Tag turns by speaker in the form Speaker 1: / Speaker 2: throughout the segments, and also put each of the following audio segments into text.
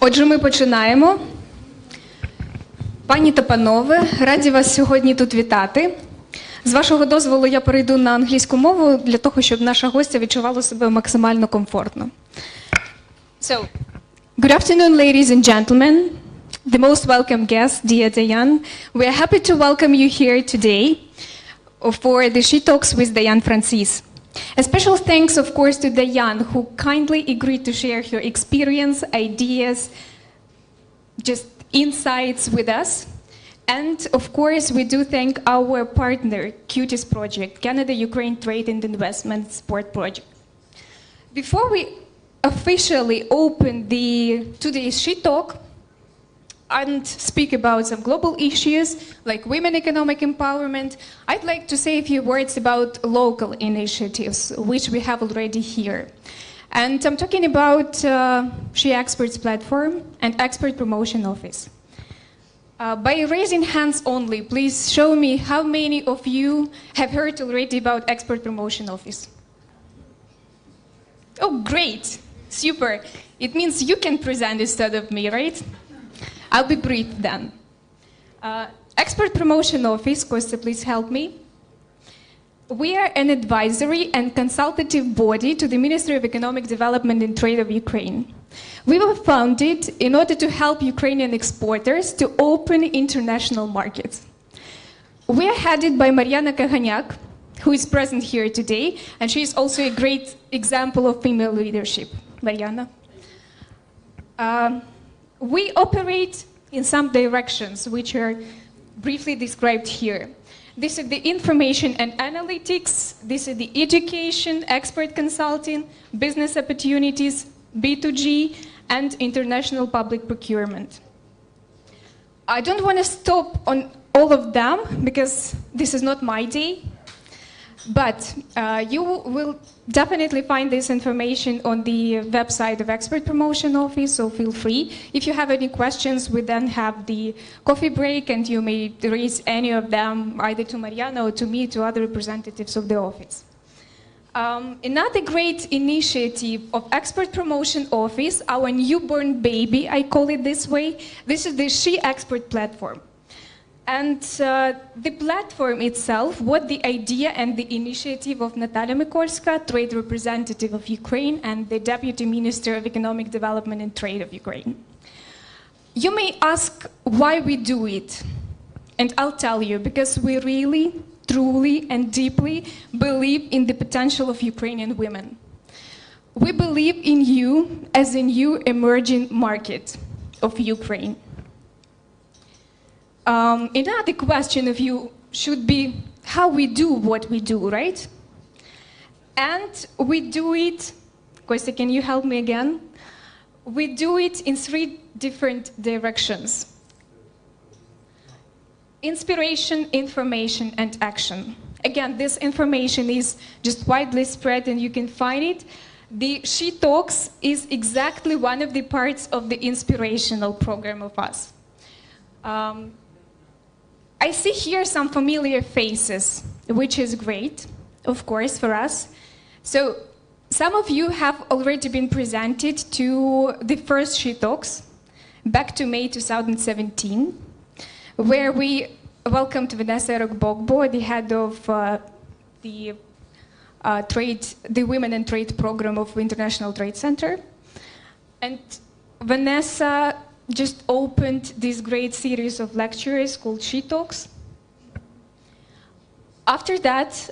Speaker 1: Отже, ми починаємо. Пані та панове, раді вас сьогодні тут вітати. З вашого дозволу я перейду на англійську мову для того, щоб наша гостя відчувала себе максимально комфортно. So, good afternoon, ladies and gentlemen. The most welcome guest, dear Diane. We are happy to welcome you here today for the She Talks with Diane Francis. A special thanks, of course, to Diane, who kindly agreed to share her experience, ideas, just insights with us. And, of course, we do thank our partner, CUTIS project, Canada-Ukraine Trade and Investment Support Project. Before we officially open today's She Talk and speak about some global issues like women economic empowerment, I'd like to say a few words about local initiatives, which we have already here. And I'm talking about She Experts platform and Expert Promotion Office. By raising hands only, please show me how many of you have heard already about Expert Promotion Office. Oh, great, super. It means you can present instead of me, right? I'll be brief then. Expert Promotion Office, Kostya, please help me. We are an advisory and consultative body to the Ministry of Economic Development and Trade of Ukraine. We were founded in order to help Ukrainian exporters to open international markets. We are headed by Mariana Kaganyak, who is present here today, and she is also a great example of female leadership. Mariana. We operate in some directions, which are briefly described here. This is the information and analytics, this is the education, expert consulting, business opportunities, B2G, and international public procurement. I don't want to stop on all of them because this is not my day. But you will definitely find this information on the website of Expert Promotion Office, so feel free. If you have any questions, we then have the coffee break, and you may raise any of them either to Mariana or to me, to other representatives of the office. Another great initiative of Expert Promotion Office, our newborn baby, I call it this way, this is the She Expert platform. And the platform itself, what the idea and the initiative of Natalia Mikorska, trade representative of Ukraine and the Deputy Minister of Economic Development and Trade of Ukraine. You may ask why we do it. And I'll tell you, because we really, truly and deeply believe in the potential of Ukrainian women. We believe in you as a new emerging market of Ukraine. Another question of you should be how we do what we do, right? And we do it, Kostya, can you help me again? We do it in three different directions. Inspiration, information, and action. Again, this information is just widely spread and you can find it. The She Talks is exactly one of the parts of the inspirational program of us. I see here some familiar faces, which is great, of course, for us. So some of you have already been presented to the first She Talks back to May 2017, where we welcomed Vanessa Rogbogbo, the head of the Women and Trade program of International Trade Center. And Vanessa just opened this great series of lectures called She Talks. After that,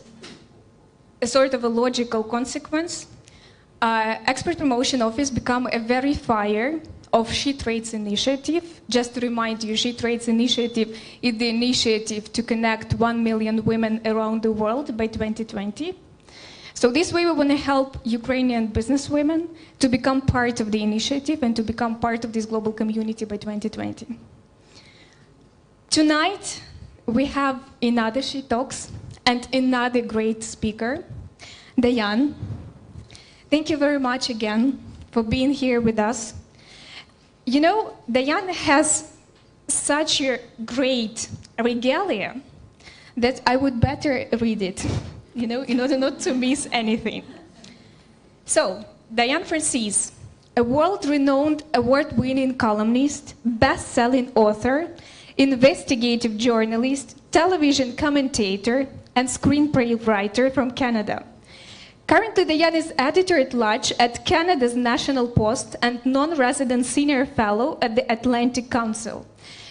Speaker 1: a sort of a logical consequence, Expert Promotion Office became a verifier of She Trades Initiative. Just to remind you, She Trades Initiative is the initiative to connect 1 million women around the world by 2020. So this way we want to help Ukrainian businesswomen to become part of the initiative and to become part of this global community by 2020. Tonight, we have another She Talks and another great speaker, Diane. Thank you very much again for being here with us. You know, Diane has such a great regalia that I would better read it. In order not to miss anything. So, Diane Francis a world-renowned, award-winning columnist, best-selling author, investigative journalist, television commentator, and screenplay writer from Canada. Currently, Diane is editor-at-large at Canada's National Post and non-resident senior fellow at the Atlantic Council.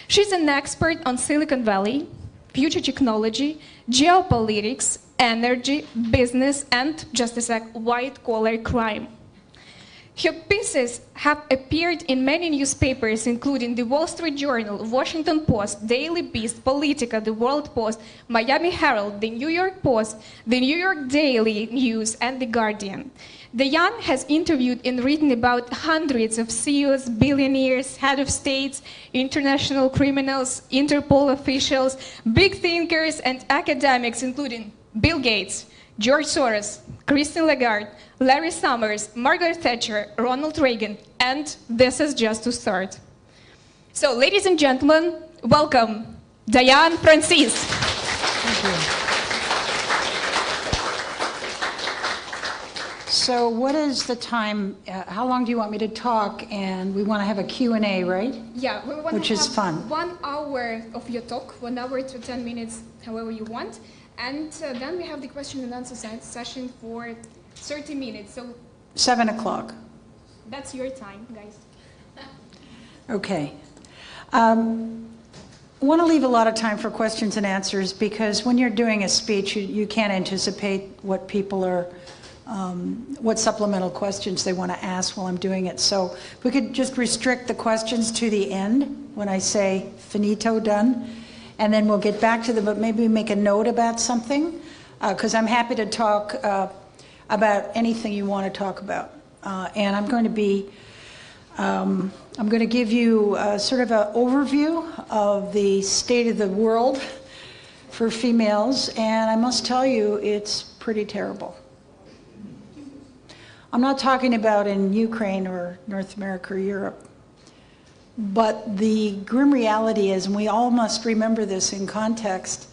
Speaker 1: She's an expert on Silicon Valley, future technology, geopolitics, energy, business, and, just a sec, white-collar crime. Her pieces have appeared in many newspapers, including the Wall Street Journal, Washington Post, Daily Beast, Politica, the World Post, Miami Herald, the New York Post, the New York Daily News, and The Guardian. Diane has interviewed and written about hundreds of CEOs, billionaires, head of states, international criminals, Interpol officials, big thinkers, and academics, including Bill Gates, George Soros, Christine Lagarde, Larry Summers, Margaret Thatcher, Ronald Reagan, and this is just to start. So, ladies and gentlemen, welcome, Diane Francis.
Speaker 2: Thank you. So what is the time, how long do you want me to talk? And we want to have a Q&A, right?
Speaker 1: Yeah, we want
Speaker 2: Which
Speaker 1: to
Speaker 2: is
Speaker 1: have
Speaker 2: fun.
Speaker 1: 1 hour of your talk, 1 hour to 10 minutes, however you want. And then we have the question and answer session for 30 minutes. So
Speaker 2: 7 o'clock.
Speaker 1: that's your time, guys.
Speaker 2: Okay. I want to leave a lot of time for questions and answers because when you're doing a speech, you can't anticipate what people are, what supplemental questions they want to ask while I'm doing it. So if we could just restrict the questions to the end when I say finito, done. And then we'll get back to them, but maybe make a note about something, because I'm happy to talk about anything you want to talk about. And I'm going to give you sort of an overview of the state of the world for females, and I must tell you, it's pretty terrible. I'm not talking about in Ukraine or North America or Europe. But the grim reality is, and we all must remember this in context,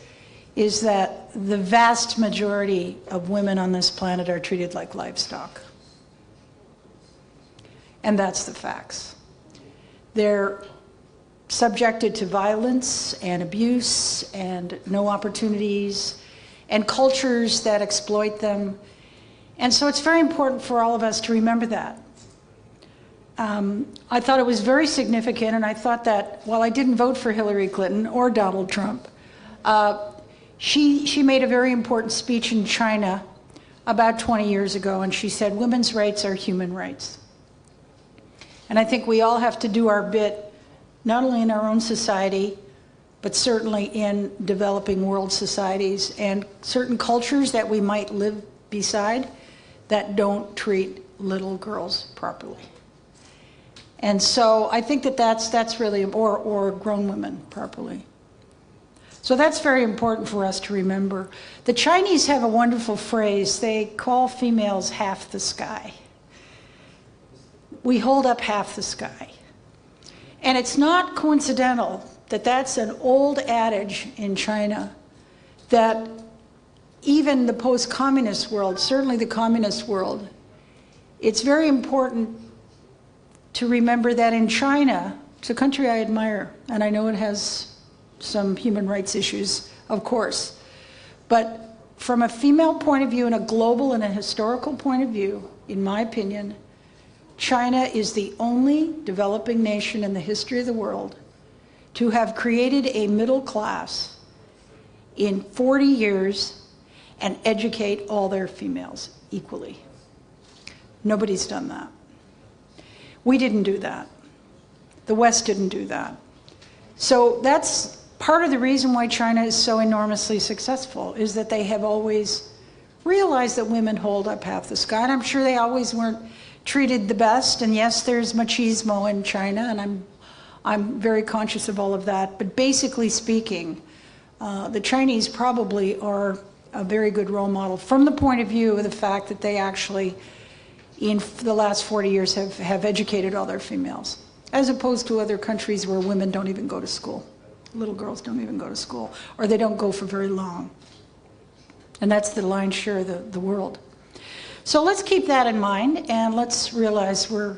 Speaker 2: is that the vast majority of women on this planet are treated like livestock. And that's the facts. They're subjected to violence and abuse and no opportunities and cultures that exploit them. And so it's very important for all of us to remember that. I thought it was very significant, and I thought that while I didn't vote for Hillary Clinton or Donald Trump, she made a very important speech in China about 20 years ago, and she said, women's rights are human rights. And I think we all have to do our bit, not only in our own society, but certainly in developing world societies and certain cultures that we might live beside that don't treat little girls properly. And so I think that that's really, or grown women properly. So that's very important for us to remember. The Chinese have a wonderful phrase. They call females half the sky. We hold up half the sky. And it's not coincidental that that's an old adage in China that even the post-communist world, certainly the communist world, it's very important to remember that in China, it's a country I admire, and I know it has some human rights issues, of course. But from a female point of view and a global and a historical point of view, in my opinion, China is the only developing nation in the history of the world to have created a middle class in 40 years and educate all their females equally. Nobody's done that. We didn't do that. The West didn't do that. So that's part of the reason why China is so enormously successful, is that they have always realized that women hold up half the sky. And I'm sure they always weren't treated the best. And yes, there's machismo in China, and I'm very conscious of all of that. But basically speaking, the Chinese probably are a very good role model from the point of view of the fact that they actually, in the last 40 years, have educated all their females, as opposed to other countries where women don't even go to school. Little girls don't even go to school, or they don't go for very long. And that's the lion's share of the world. So let's keep that in mind, and let's realize we're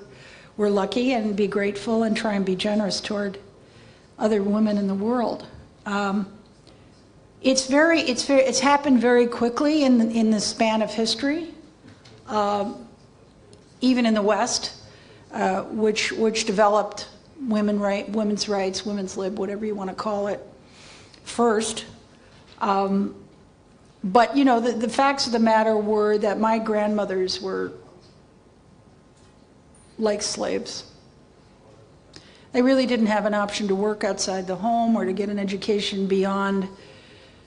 Speaker 2: we're lucky and be grateful and try and be generous toward other women in the world. It's happened very quickly in the span of history, even in the West, which developed women's rights, women's lib, whatever you want to call it, first. But you know, the facts of the matter were that my grandmothers were like slaves. They really didn't have an option to work outside the home or to get an education beyond,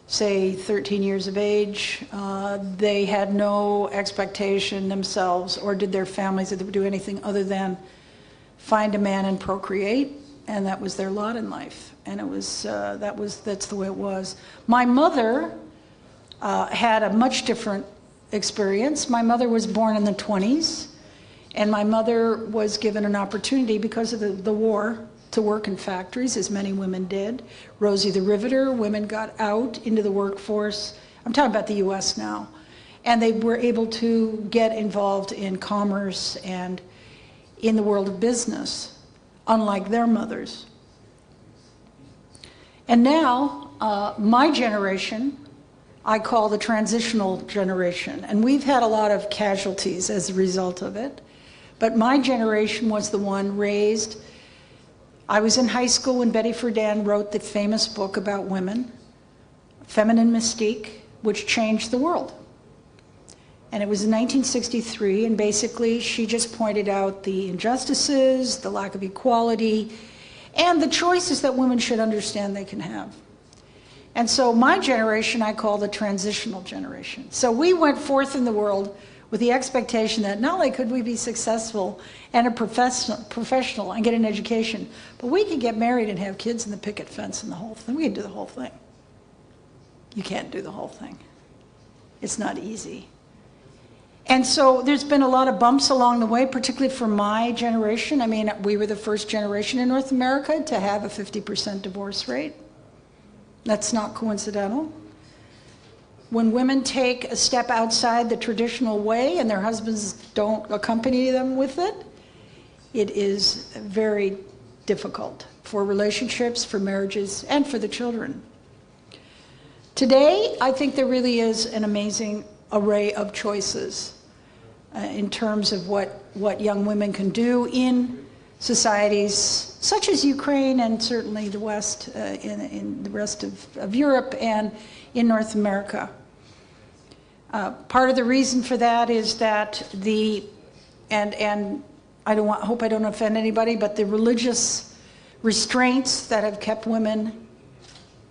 Speaker 2: say, 13 years of age. They had no expectation themselves, or did their families, that they would do anything other than find a man and procreate, and that was their lot in life. And it was that's the way it was. My mother had a much different experience. My mother was born in the 20s, and my mother was given an opportunity because of the war to work in factories, as many women did. Rosie the Riveter, women got out into the workforce. I'm talking about the US now. And they were able to get involved in commerce and in the world of business, unlike their mothers. And now, my generation, I call the transitional generation. And we've had a lot of casualties as a result of it. But my generation was the one raised. I was in high school when Betty Friedan wrote the famous book about women, Feminine Mystique, which changed the world. And it was in 1963, and basically she just pointed out the injustices, the lack of equality, and the choices that women should understand they can have. And so my generation I call the transitional generation. So we went forth in the world with the expectation that not only could we be successful and a professional and get an education, but we could get married and have kids in the picket fence and the whole thing. We could do the whole thing. You can't do the whole thing. It's not easy. And so there's been a lot of bumps along the way, particularly for my generation. I mean, we were the first generation in North America to have a 50% divorce rate. That's not coincidental. When women take a step outside the traditional way and their husbands don't accompany them with it, it is very difficult for relationships, for marriages, and for the children. Today, I think there really is an amazing array of choices in terms of what young women can do in societies such as Ukraine and certainly the West, in the rest of Europe and in North America. Part of the reason for that is that and hope I don't offend anybody, but the religious restraints that have kept women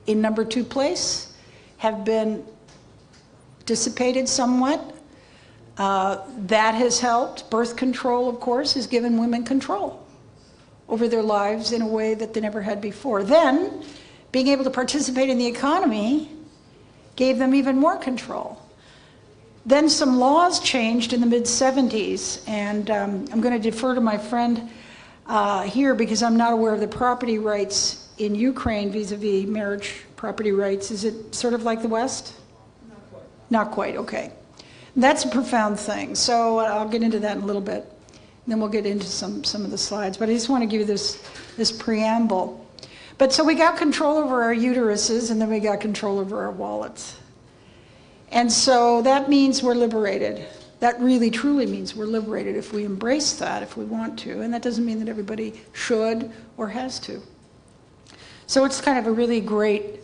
Speaker 2: in number 2 place have been dissipated somewhat. That has helped. Birth control, of course, has given women control over their lives in a way that they never had before. Then, being able to participate in the economy gave them even more control. Then some laws changed in the mid-70s, and I'm going to defer to my friend here because I'm not aware of the property rights in Ukraine vis-a-vis marriage property rights. Is it sort of like the West?
Speaker 3: Not quite.
Speaker 2: Not quite, okay. That's a profound thing, so I'll get into that in a little bit. And then we'll get into some of the slides, but I just want to give you this preamble. But so we got control over our uteruses, and then we got control over our wallets. And so that means we're liberated. That really, truly means we're liberated if we embrace that, if we want to. And that doesn't mean that everybody should or has to. So it's kind of a really great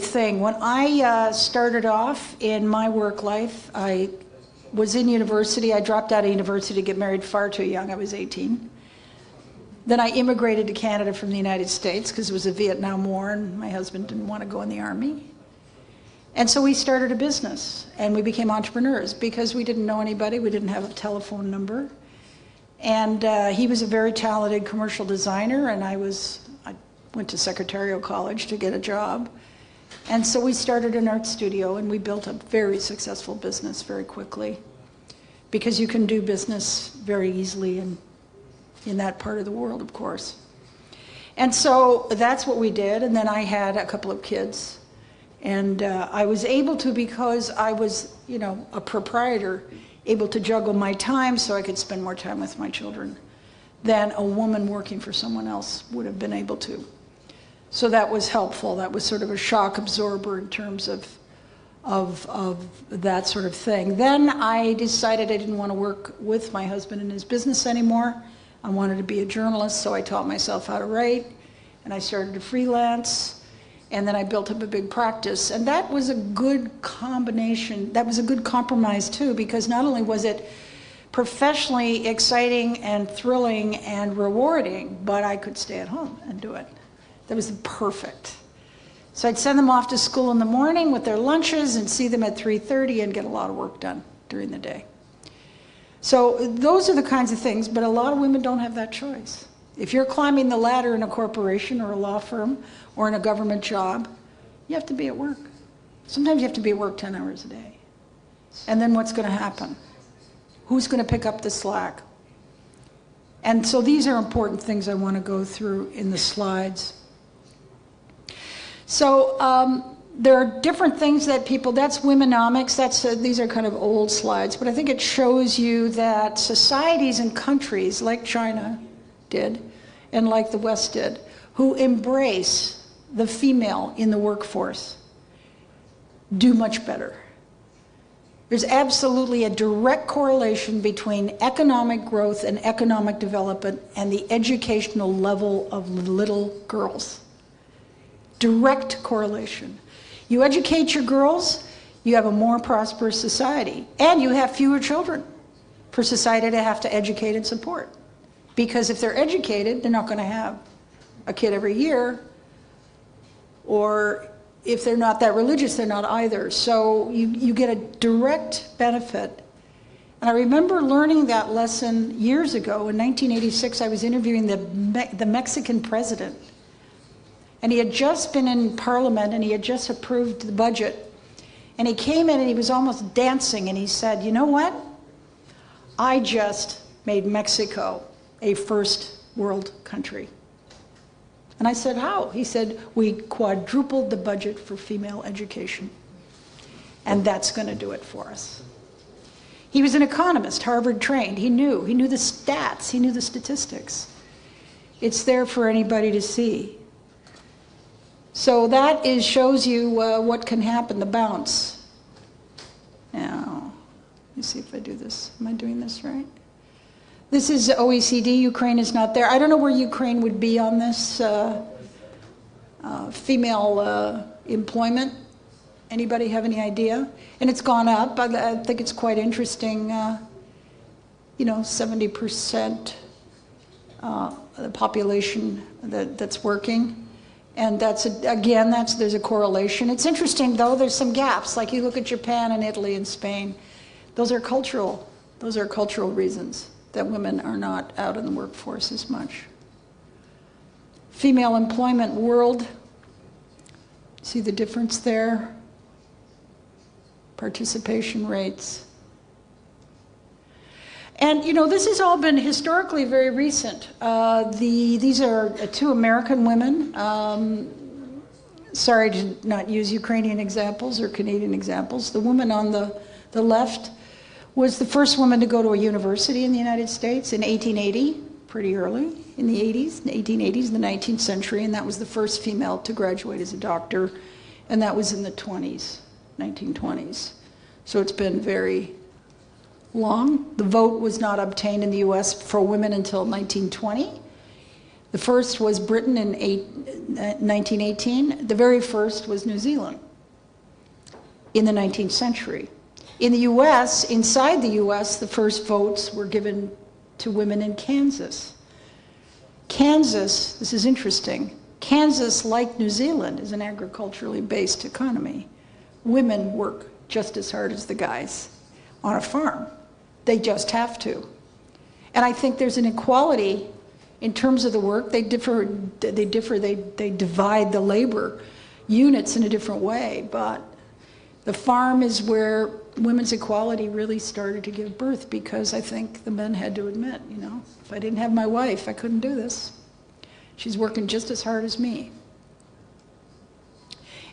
Speaker 2: thing. When I started off in my work life, I was in university. I dropped out of university to get married far too young. I was 18. Then I immigrated to Canada from the United States because it was a Vietnam War and my husband didn't want to go in the army. And so we started a business and we became entrepreneurs because we didn't know anybody. We didn't have a telephone number. And he was a very talented commercial designer, and I went to Secretarial College to get a job. And so we started an art studio, and we built a very successful business very quickly because you can do business very easily in that part of the world, of course. And so that's what we did, and then I had a couple of kids. And I was able to, because I was, a proprietor, able to juggle my time so I could spend more time with my children than a woman working for someone else would have been able to. So that was helpful. That was sort of a shock absorber in terms of that sort of thing. Then I decided I didn't want to work with my husband in his business anymore. I wanted to be a journalist, so I taught myself how to write, and I started to freelance, and then I built up a big practice. And that was a good combination. That was a good compromise, too, because not only was it professionally exciting and thrilling and rewarding, but I could stay at home and do it. That was perfect. So I'd send them off to school in the morning with their lunches and see them at 3:30 and get a lot of work done during the day. So those are the kinds of things, but a lot of women don't have that choice. If you're climbing the ladder in a corporation or a law firm or in a government job, you have to be at work. Sometimes you have to be at work 10 hours a day. And then what's going to happen? Who's going to pick up the slack? And so these are important things I want to go through in the slides. So there are different things that people, that's womenomics, these are kind of old slides, but I think it shows you that societies and countries like China did, and like the West did, who embrace the female in the workforce, do much better. There's absolutely a direct correlation between economic growth and economic development and the educational level of little girls. Direct correlation. You educate your girls, you have a more prosperous society, and you have fewer children for society to have to educate and support. Because if they're educated, they're not going to have a kid every year, or if they're not that religious, they're not either. So you get a direct benefit. And I remember learning that lesson years ago. In 1986, I was interviewing the Mexican president. And he had just been in Parliament, and he had just approved the budget. And he came in, and he was almost dancing, and he said, "You know what? I just made Mexico a first world country." And I said, "How?" He said, "We quadrupled the budget for female education. And that's going to do it for us." He was an economist, Harvard trained. He knew the stats. He knew the statistics. It's there for anybody to see. So that shows you what can happen, the bounce. Now, let me see if I do this. Am I doing this right? This is OECD. Ukraine is not there. I don't know where Ukraine would be on this female employment. Anybody have any idea? And it's gone up. I think it's quite interesting. 70% of the population that's working. And there's a correlation. It's interesting, though, there's some gaps. Like you look at Japan and Italy and Spain. Those are cultural reasons that women are not out in the workforce as much. Female employment world. See the difference there? Participation rates. And, this has all been historically very recent. These are two American women. Sorry to not use Ukrainian examples or Canadian examples. The woman on the left was the first woman to go to a university in the United States in 1880, pretty early, in the 1880s, the 19th century, and that was the first female to graduate as a doctor, and that was in the 1920s. So it's been very long. The vote was not obtained in the US for women until 1920. The first was Britain in 1918. The very first was New Zealand in the 19th century. In the US, inside the US, the first votes were given to women in Kansas. Kansas, this is interesting, Kansas, like New Zealand, is an agriculturally based economy. Women work just as hard as the guys on a farm. They just have to. And I think there's an equality in terms of the work. They divide the labor units in a different way, but the farm is where women's equality really started to give birth, because I think the men had to admit, if I didn't have my wife, I couldn't do this. She's working just as hard as me.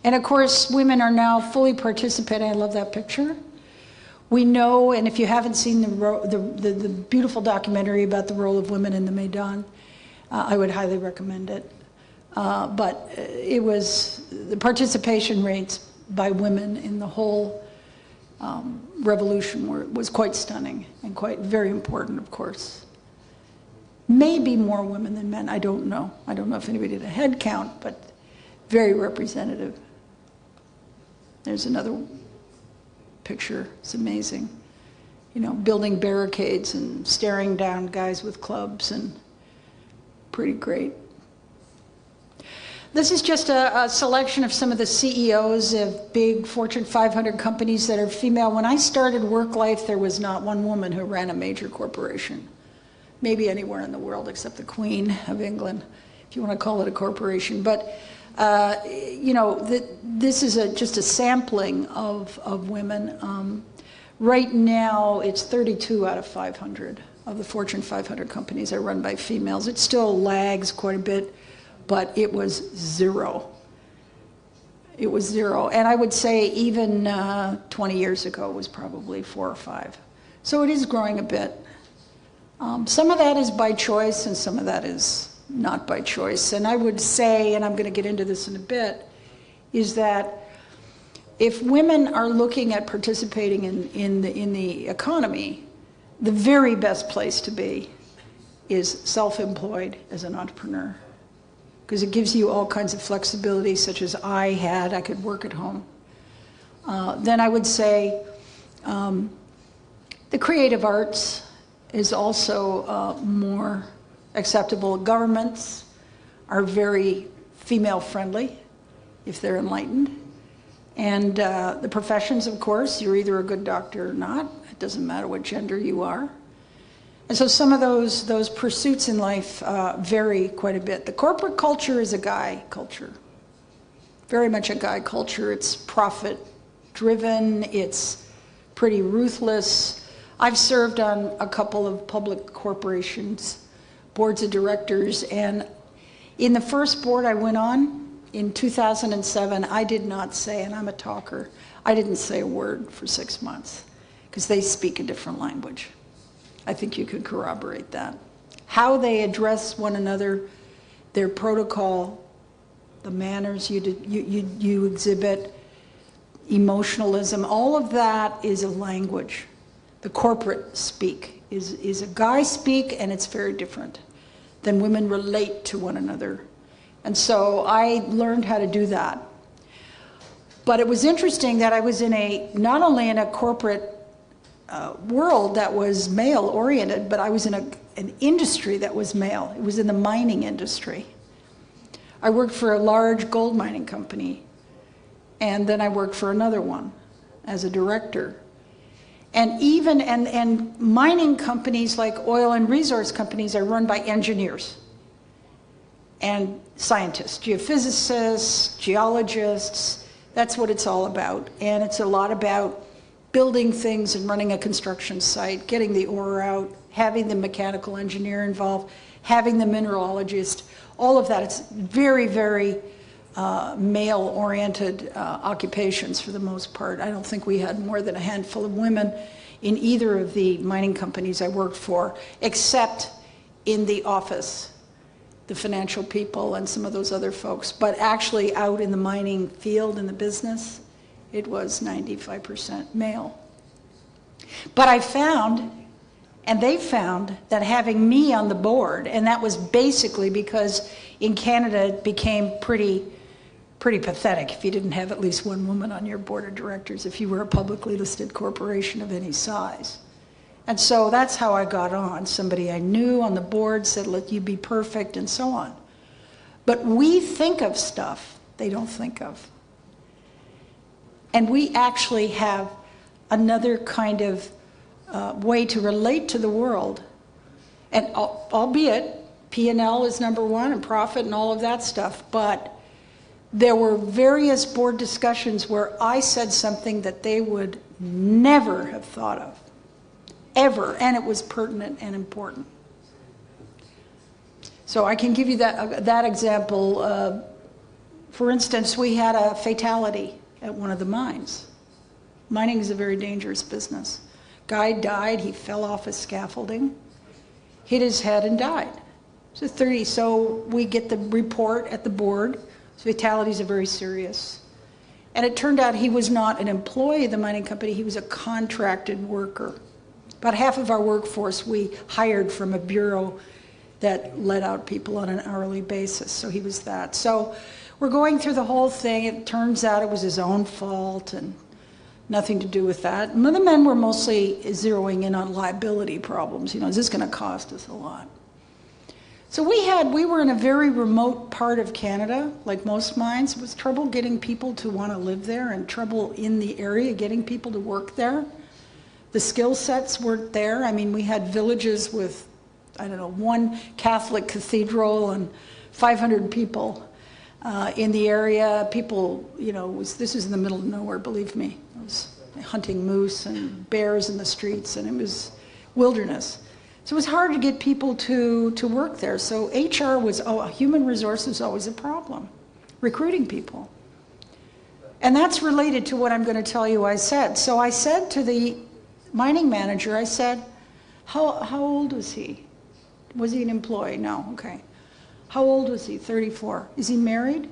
Speaker 2: And of course, women are now fully participating. I love that picture. We know, and if you haven't seen the beautiful documentary about the role of women in the Maidan, I would highly recommend it. But it was, the participation rates by women in the whole revolution was quite stunning and quite very important, of course. Maybe more women than men, I don't know. I don't know if anybody did a head count, but very representative. There's another picture, it's amazing. You know, building barricades and staring down guys with clubs, and pretty great. This is just a selection of some of the CEOs of big Fortune 500 companies that are female. When I started work life, there was not one woman who ran a major corporation. Maybe anywhere in the world except the Queen of England, if you want to call it a corporation. But, you know, this is just a sampling of women. Right now, it's 32 out of 500 of the Fortune 500 companies are run by females. It still lags quite a bit, but it was zero. It was zero. And I would say even 20 years ago it was probably 4 or 5. So it is growing a bit. Some of that is by choice and some of that is not by choice. And I would say, and I'm going to get into this in a bit, is that if women are looking at participating in the economy, the very best place to be is self-employed as an entrepreneur, because it gives you all kinds of flexibility, such as I had. I could work at home. Then I would say the creative arts is also more acceptable. Governments are very female-friendly if they're enlightened. And the professions, of course, you're either a good doctor or not. It doesn't matter what gender you are. And so some of those pursuits in life vary quite a bit. The corporate culture is a guy culture, very much a guy culture. It's profit-driven, it's pretty ruthless. I've served on a couple of public corporations, boards of directors, and in the first board I went on, in 2007, I did not say, and I'm a talker, I didn't say a word for 6 months, because they speak a different language. I think you could corroborate that. How they address one another, their protocol, the manners you exhibit, emotionalism, all of that is a language. The corporate speak is a guy speak, and it's very different than women relate to one another. And so I learned how to do that. But it was interesting that I was not only in a corporate world that was male-oriented, but I was in an industry that was male. It was in the mining industry. I worked for a large gold mining company, and then I worked for another one as a director. And even and mining companies like oil and resource companies are run by engineers and scientists, geophysicists, geologists. That's what it's all about. And it's a lot about building things and running a construction site, getting the ore out, having the mechanical engineer involved, having the mineralogist, all of that. It's very, very male-oriented occupations for the most part. I don't think we had more than a handful of women in either of the mining companies I worked for, except in the office, the financial people and some of those other folks. But actually out in the mining field, in the business, it was 95% male. But I found, and they found, that having me on the board, and that was basically because in Canada it became pretty pathetic if you didn't have at least one woman on your board of directors if you were a publicly listed corporation of any size. And so that's how I got on. Somebody I knew on the board said, let you be perfect, and so on. But we think of stuff they don't think of. And we actually have another kind of way to relate to the world. And albeit, P&L is number one, and profit and all of that stuff, but there were various board discussions where I said something that they would never have thought of, ever, and it was pertinent and important. So I can give you that example. For instance, we had a fatality at one of the mines. Mining is a very dangerous business. Guy died, he fell off a scaffolding, hit his head and died. So 30, so we get the report at the board, fatalities are very serious. And it turned out he was not an employee of the mining company, he was a contracted worker. About half of our workforce we hired from a bureau that let out people on an hourly basis, so he was that. So we're going through the whole thing, it turns out it was his own fault and nothing to do with that. And the men were mostly zeroing in on liability problems, is this gonna cost us a lot? So we were in a very remote part of Canada, like most mines. It was trouble getting people to want to live there and trouble in the area getting people to work there. The skill sets weren't there. I mean, we had villages with, one Catholic cathedral and 500 people in the area. People, this was in the middle of nowhere, believe me. It was hunting moose and bears in the streets, and it was wilderness. So it was hard to get people to work there. So HR human resources was always a problem, recruiting people. And that's related to what I'm going to tell you I said. So I said to the mining manager, I said, how old was he? Was he an employee? No, okay. How old was he? 34. Is he married?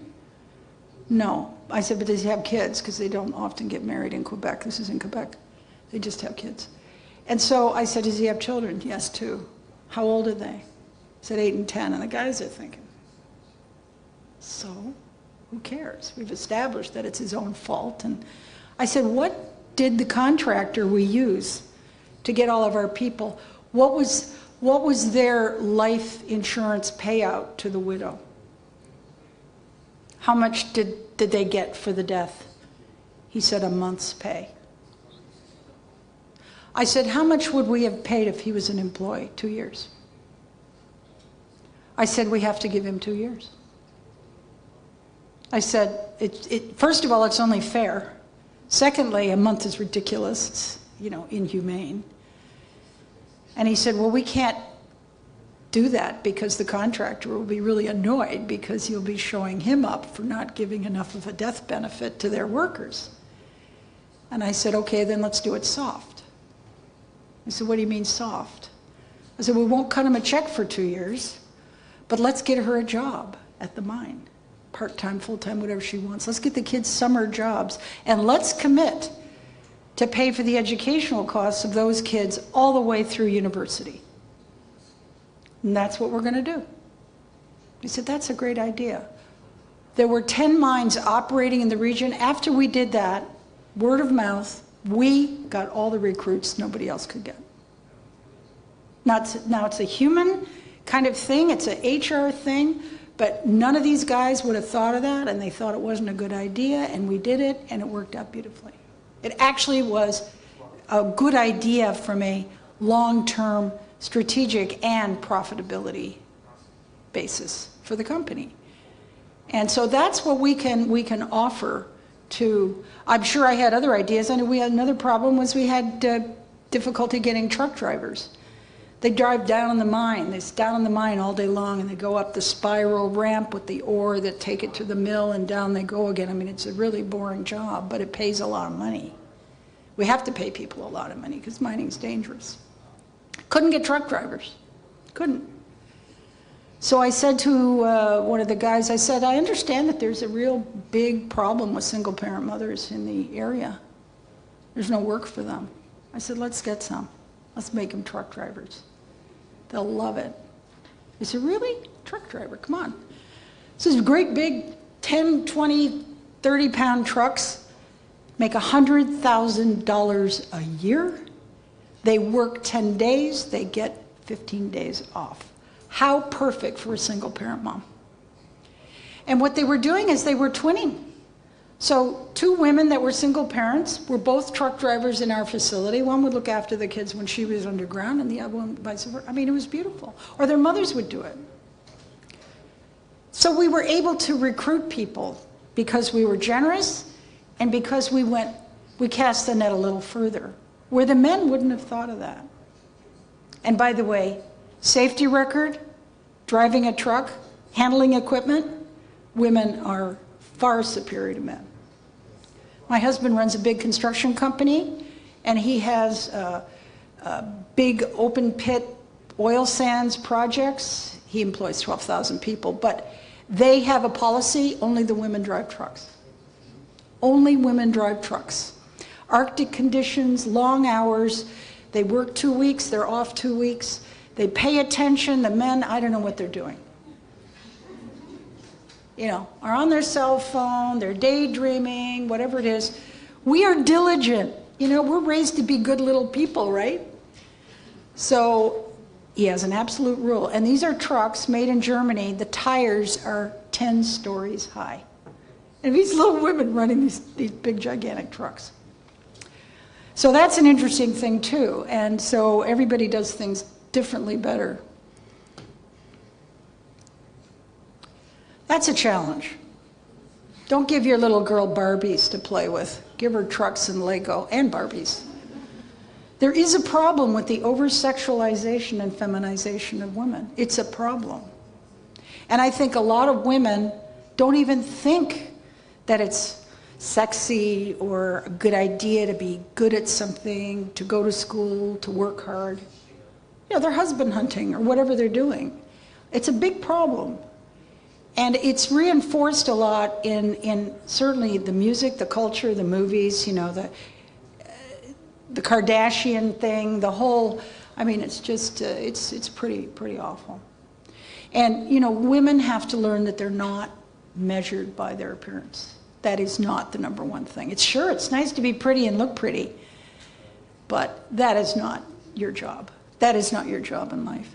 Speaker 2: No. I said, but does he have kids? Because they don't often get married in Quebec. This is in Quebec. They just have kids. And so I said, does he have children? Yes, 2. How old are they? I said 8 and 10. And the guys are thinking, so who cares? We've established that it's his own fault. And I said, what did the contractor we use to get all of our people, what was their life insurance payout to the widow? How much did they get for the death? He said a month's pay. I said, how much would we have paid if he was an employee? 2 years. I said, we have to give him 2 years. I said, first of all, it's only fair. Secondly, a month is ridiculous. It's, inhumane. And he said, well, we can't do that because the contractor will be really annoyed because you'll be showing him up for not giving enough of a death benefit to their workers. And I said, okay, then let's do it soft. He said, what do you mean soft? I said, we won't cut him a check for 2 years, but let's get her a job at the mine. Part-time, full-time, whatever she wants. Let's get the kids summer jobs, and let's commit to pay for the educational costs of those kids all the way through university. And that's what we're going to do. He said, that's a great idea. There were 10 mines operating in the region. After we did that, word of mouth, we got all the recruits nobody else could get. Now it's a human kind of thing, it's an HR thing, but none of these guys would have thought of that, and they thought it wasn't a good idea, and we did it, and it worked out beautifully. It actually was a good idea from a long-term strategic and profitability basis for the company. And so that's what we can offer to, I'm sure I had other ideas. I know we had another problem was we had difficulty getting truck drivers. They drive down in the mine. They sit down in the mine all day long, and they go up the spiral ramp with the ore that take it to the mill, and down they go again. I mean, it's a really boring job, but it pays a lot of money. We have to pay people a lot of money because mining's dangerous. Couldn't get truck drivers. Couldn't. So I said to one of the guys, I said, I understand that there's a real big problem with single-parent mothers in the area. There's no work for them. I said, let's get some. Let's make them truck drivers. They'll love it. He said, really? Truck driver, come on. So these great big 10, 20, 30-pound trucks make $100,000 a year. They work 10 days. They get 15 days off. How perfect for a single-parent mom. And what they were doing is they were twinning. So 2 women that were single parents were both truck drivers in our facility. One would look after the kids when she was underground, and the other one vice versa. I mean, it was beautiful. Or their mothers would do it. So we were able to recruit people because we were generous and because we cast the net a little further, where the men wouldn't have thought of that. And by the way, safety record, driving a truck, handling equipment, women are far superior to men. My husband runs a big construction company, and he has big open pit oil sands projects. He employs 12,000 people, but they have a policy, only the women drive trucks. Only women drive trucks. Arctic conditions, long hours, they work 2 weeks, they're off 2 weeks. They pay attention, the men, I don't know what they're doing. You know, are on their cell phone, they're daydreaming, whatever it is. We are diligent. You know, we're raised to be good little people, right? So he has an absolute rule. And these are trucks made in Germany. The tires are 10 stories high. And these little women running these big, gigantic trucks. So that's an interesting thing, too. And so everybody does things differently better. That's a challenge. Don't give your little girl Barbies to play with. Give her trucks and Lego and Barbies. There is a problem with the over-sexualization and feminization of women. It's a problem. And I think a lot of women don't even think that it's sexy or a good idea to be good at something, to go to school, to work hard. You know, they're husband hunting or whatever they're doing. It's a big problem. And it's reinforced a lot in certainly the music, the culture, the movies, you know, the Kardashian thing, the whole, I mean, it's just, it's pretty awful. And, you know, women have to learn that they're not measured by their appearance. That is not the number one thing. It's nice to be pretty and look pretty, but that is not your job. That is not your job in life.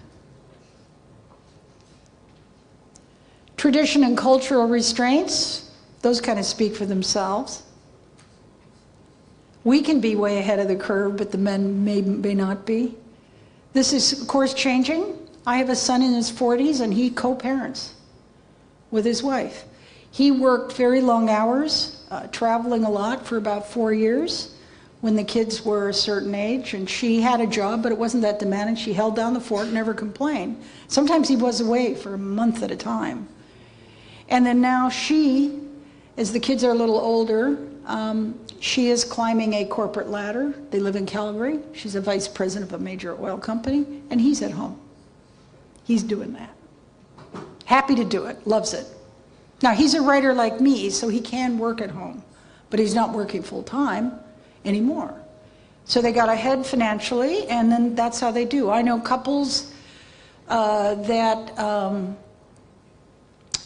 Speaker 2: Tradition and cultural restraints, those kind of speak for themselves. We can be way ahead of the curve, but the men may not be. This is, of course, changing. I have a son in his 40s, and he co-parents with his wife. He worked very long hours, traveling a lot for about 4 years when the kids were a certain age, and she had a job, but it wasn't that demanding. She held down the fort, never complained. Sometimes he was away for a month at a time. And then now she, as the kids are a little older, she is climbing a corporate ladder. They live in Calgary. She's a vice president of a major oil company, and he's at home. He's doing that. Happy to do it, loves it. Now, he's a writer like me, so he can work at home, but he's not working full time anymore. So they got ahead financially, and then that's how they do. I know couples that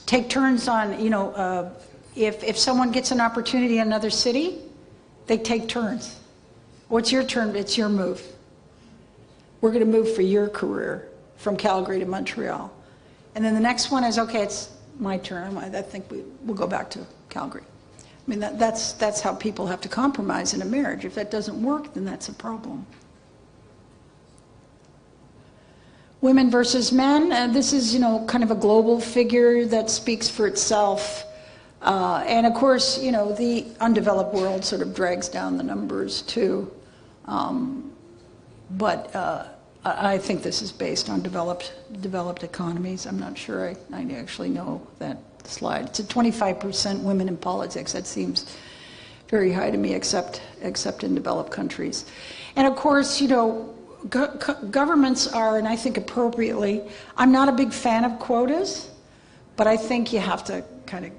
Speaker 2: take turns on, you know, if someone gets an opportunity in another city, they take turns. What's your turn? It's your move. We're going to move for your career from Calgary to Montreal. And then the next one is, okay, it's my turn. I think we'll go back to Calgary. I mean, that's how people have to compromise in a marriage. If that doesn't work, then that's a problem. Women versus men, this is, you know, kind of a global figure that speaks for itself. And of course, you know, the undeveloped world sort of drags down the numbers too. But I think this is based on developed economies. I'm not sure I actually know that slide. It's a 25% women in politics. That seems very high to me, except in developed countries. And of course, you know, governments are, and I think appropriately, I'm not a big fan of quotas, but I think you have to kind of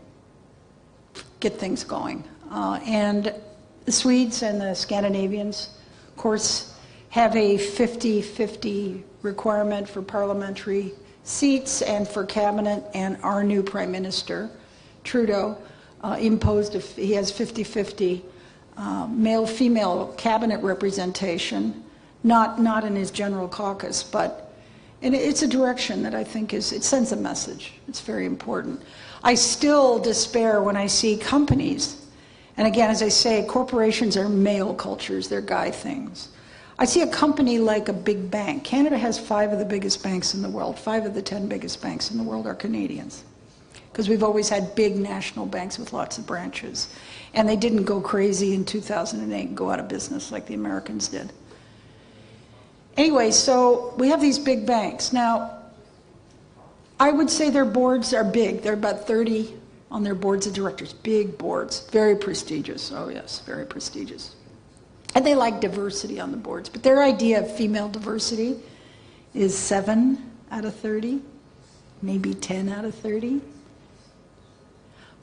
Speaker 2: get things going. And the Swedes and the Scandinavians, of course, have a 50-50 requirement for parliamentary seats and for cabinet, and our new prime minister, Trudeau, imposed, he has 50-50 male-female cabinet representation. Not in his general caucus, but it's a direction that I think it sends a message. It's very important. I still despair when I see companies, and again, as I say, corporations are male cultures, they're guy things. I see a company like a big bank. Canada has 5 of the biggest banks in the world. 5 of the 10 biggest banks in the world are Canadians, because we've always had big national banks with lots of branches, and they didn't go crazy in 2008 and go out of business like the Americans did. Anyway, so we have these big banks. Now, I would say their boards are big. They're about 30 on their boards of directors, big boards, very prestigious. Oh yes, very prestigious. And they like diversity on the boards, but their idea of female diversity is 7 out of 30, maybe 10 out of 30.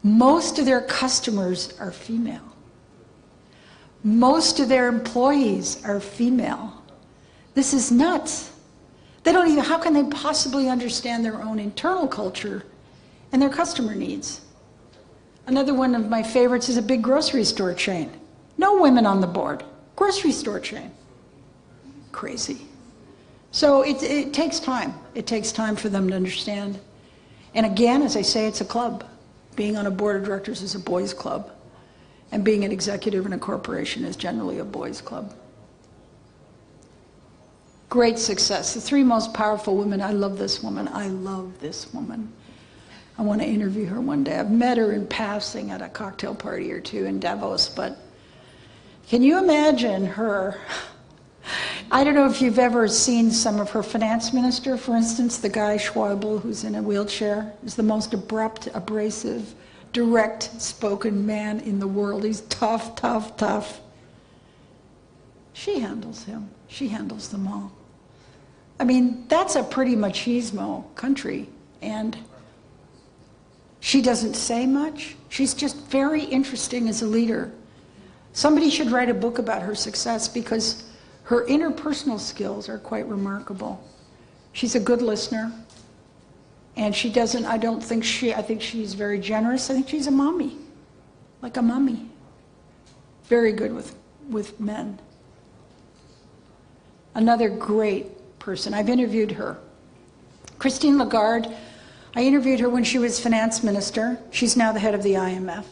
Speaker 2: Most of their customers are female. Most of their employees are female. This is nuts. They don't even, how can they possibly understand their own internal culture and their customer needs? Another one of my favorites is a big grocery store chain. No women on the board. Grocery store chain. Crazy. So it takes time. It takes time for them to understand. And again, as I say, it's a club. Being on a board of directors is a boys' club. And being an executive in a corporation is generally a boys' club. Great success. The 3 most powerful women. I love this woman. I love this woman. I want to interview her one day. I've met her in passing at a cocktail party or 2 in Davos, but can you imagine her? I don't know if you've ever seen some of her finance minister, for instance, the guy Schäuble, who's in a wheelchair, is the most abrupt, abrasive, direct-spoken man in the world. He's tough, tough, tough. She handles him. She handles them all. I mean, that's a pretty machismo country, and she doesn't say much. She's just very interesting as a leader. Somebody should write a book about her success because her interpersonal skills are quite remarkable. She's a good listener, and she doesn't, I think she's very generous. I think she's a mommy, like a mommy. Very good with men. Another great person, I've interviewed her. Christine Lagarde, I interviewed her when she was finance minister. She's now the head of the IMF.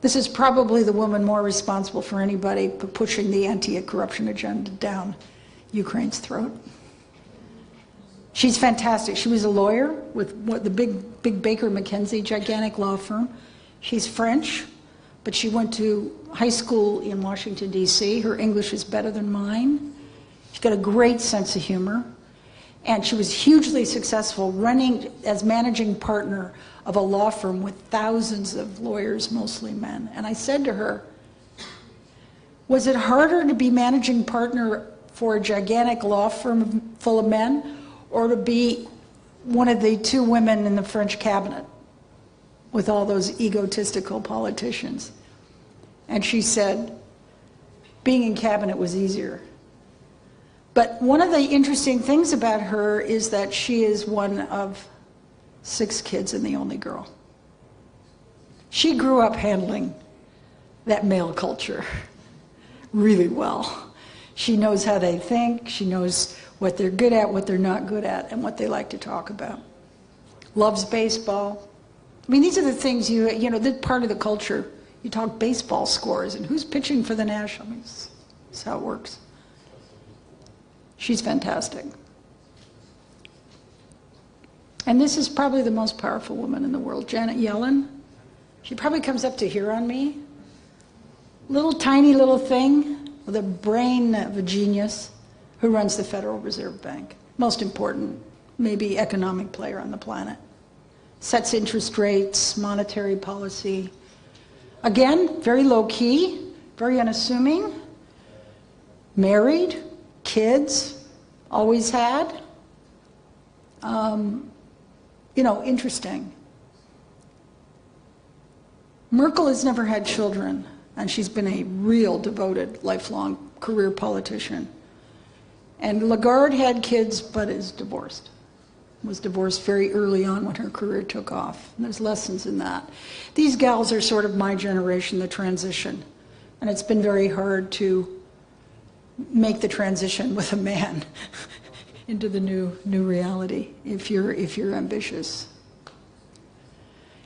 Speaker 2: This is probably the woman more responsible for anybody pushing the anti-corruption agenda down Ukraine's throat. She's fantastic. She was a lawyer with the big Baker McKenzie, gigantic law firm. She's French, but she went to high school in Washington, D.C. Her English is better than mine. She's got a great sense of humor. And she was hugely successful running as managing partner of a law firm with thousands of lawyers, mostly men. And I said to her, was it harder to be managing partner for a gigantic law firm full of men, or to be one of the 2 women in the French cabinet with all those egotistical politicians? And she said, being in cabinet was easier. But one of the interesting things about her is that she is one of 6 kids and the only girl. She grew up handling that male culture really well. She knows how they think, she knows what they're good at, what they're not good at, and what they like to talk about. Loves baseball. I mean, these are the things you know, this part of the culture. You talk baseball scores and who's pitching for the National. I mean, that's how it works. She's fantastic. And this is probably the most powerful woman in the world, Janet Yellen. She probably comes up to here on me. Little tiny little thing with a brain of a genius who runs the Federal Reserve Bank. Most important, maybe economic player on the planet. Sets interest rates, monetary policy. Again, very low key, very unassuming. Married. Kids, always had. You know, interesting. Merkel has never had children, and she's been a real devoted, lifelong career politician. And Lagarde had kids, but is divorced. Was divorced very early on when her career took off. And there's lessons in that. These gals are sort of my generation, the transition. And it's been very hard to make the transition with a man into the new reality if you're ambitious.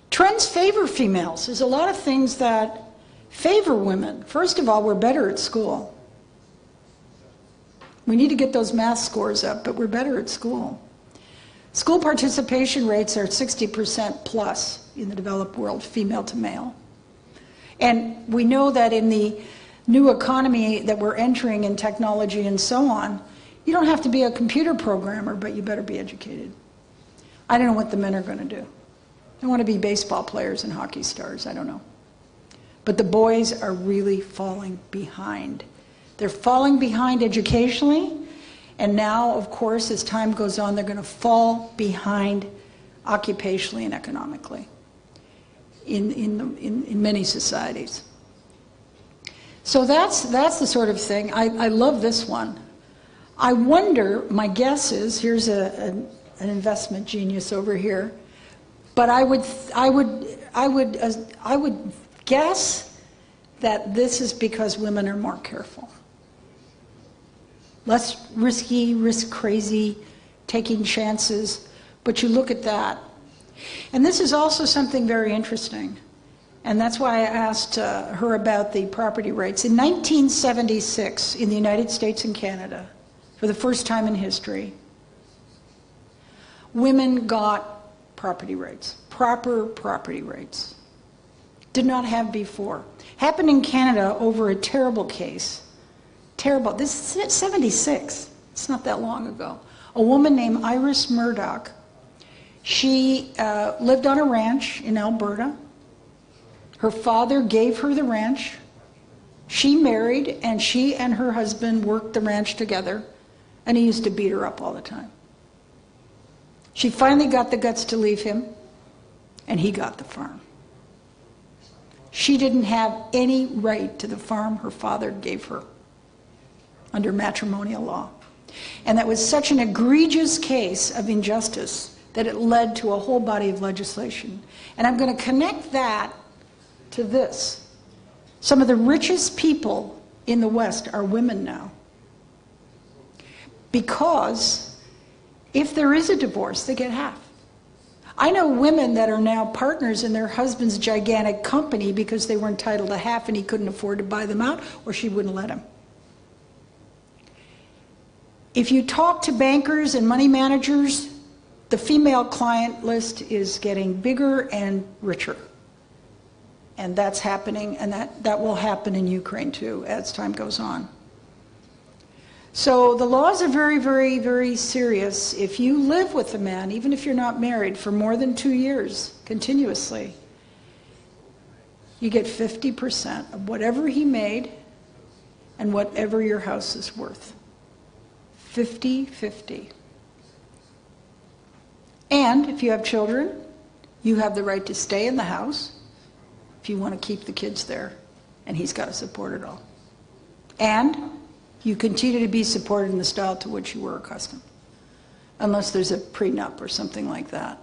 Speaker 2: Trends favor females. There's a lot of things that favor women. First of all, we're better at school. We need to get those math scores up, but we're better at school. School participation rates are 60% plus in the developed world, female to male. And we know that in the new economy that we're entering in technology and so on, you don't have to be a computer programmer, but you better be educated. I don't know what the men are going to do. They want to be baseball players and hockey stars, I don't know. But the boys are really falling behind. They're falling behind educationally, and now, of course, as time goes on, they're going to fall behind occupationally and economically in many societies. So that's the sort of thing. I love this one. I wonder, my guess is, here's an investment genius over here, but I would guess that this is because women are more careful. Less risky, risk crazy, taking chances, but you look at that. And this is also something very interesting, and that's why I asked her about the property rights. In 1976, in the United States and Canada, for the first time in history, women got property rights, proper property rights. Did not have before. Happened in Canada over a terrible case. Terrible. This is 76. It's not that long ago. A woman named Iris Murdoch. She lived on a ranch in Alberta. Her father gave her the ranch. She married, and she and her husband worked the ranch together, and he used to beat her up all the time. She finally got the guts to leave him, and he got the farm. She didn't have any right to the farm her father gave her under matrimonial law. And that was such an egregious case of injustice that it led to a whole body of legislation. And I'm going to connect that to this. Some of the richest people in the West are women now. Because if there is a divorce, they get half. I know women that are now partners in their husband's gigantic company because they were entitled to half and he couldn't afford to buy them out, or she wouldn't let him. If you talk to bankers and money managers, the female client list is getting bigger and richer. And that's happening, and that will happen in Ukraine too as time goes on. So the laws are very, very, very serious. If you live with a man, even if you're not married, for more than 2 years continuously, you get 50% of whatever he made and whatever your house is worth. 50-50. And if you have children, you have the right to stay in the house if you want to keep the kids there, and he's got to support it all. And you continue to be supported in the style to which you were accustomed, unless there's a prenup or something like that.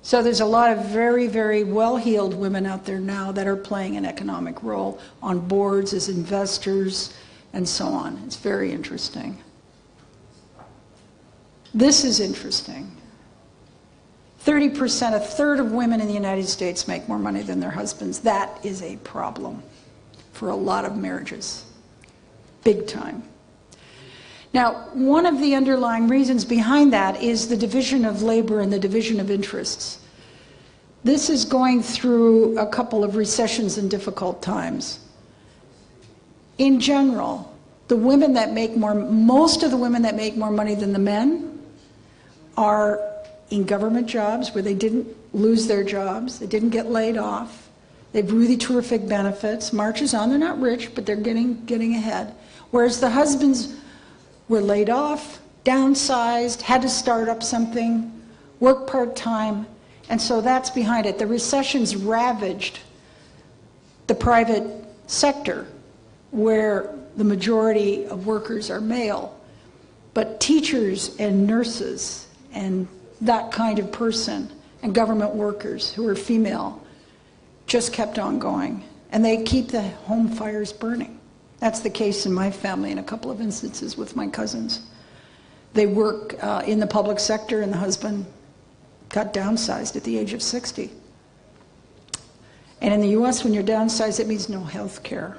Speaker 2: So there's a lot of very, very well-heeled women out there now that are playing an economic role on boards as investors and so on. It's very interesting. This is interesting. 30%, a third of women in the United States make more money than their husbands. That is a problem for a lot of marriages. Big time. Now, one of the underlying reasons behind that is the division of labor and the division of interests. This is going through a couple of recessions and difficult times. In general, the women that make more, most of the women that make more money than the men are in government jobs where they didn't lose their jobs, they didn't get laid off, they have really terrific benefits, marches on, they're not rich, but they're getting ahead. Whereas the husbands were laid off, downsized, had to start up something, work part-time, and so that's behind it. The recession's ravaged the private sector, where the majority of workers are male, but teachers and nurses and that kind of person and government workers who are female just kept on going, and they keep the home fires burning. That's the case in my family in a couple of instances with my cousins. They work in the public sector, and the husband got downsized at the age of 60. And in the US, when you're downsized, it means no health care.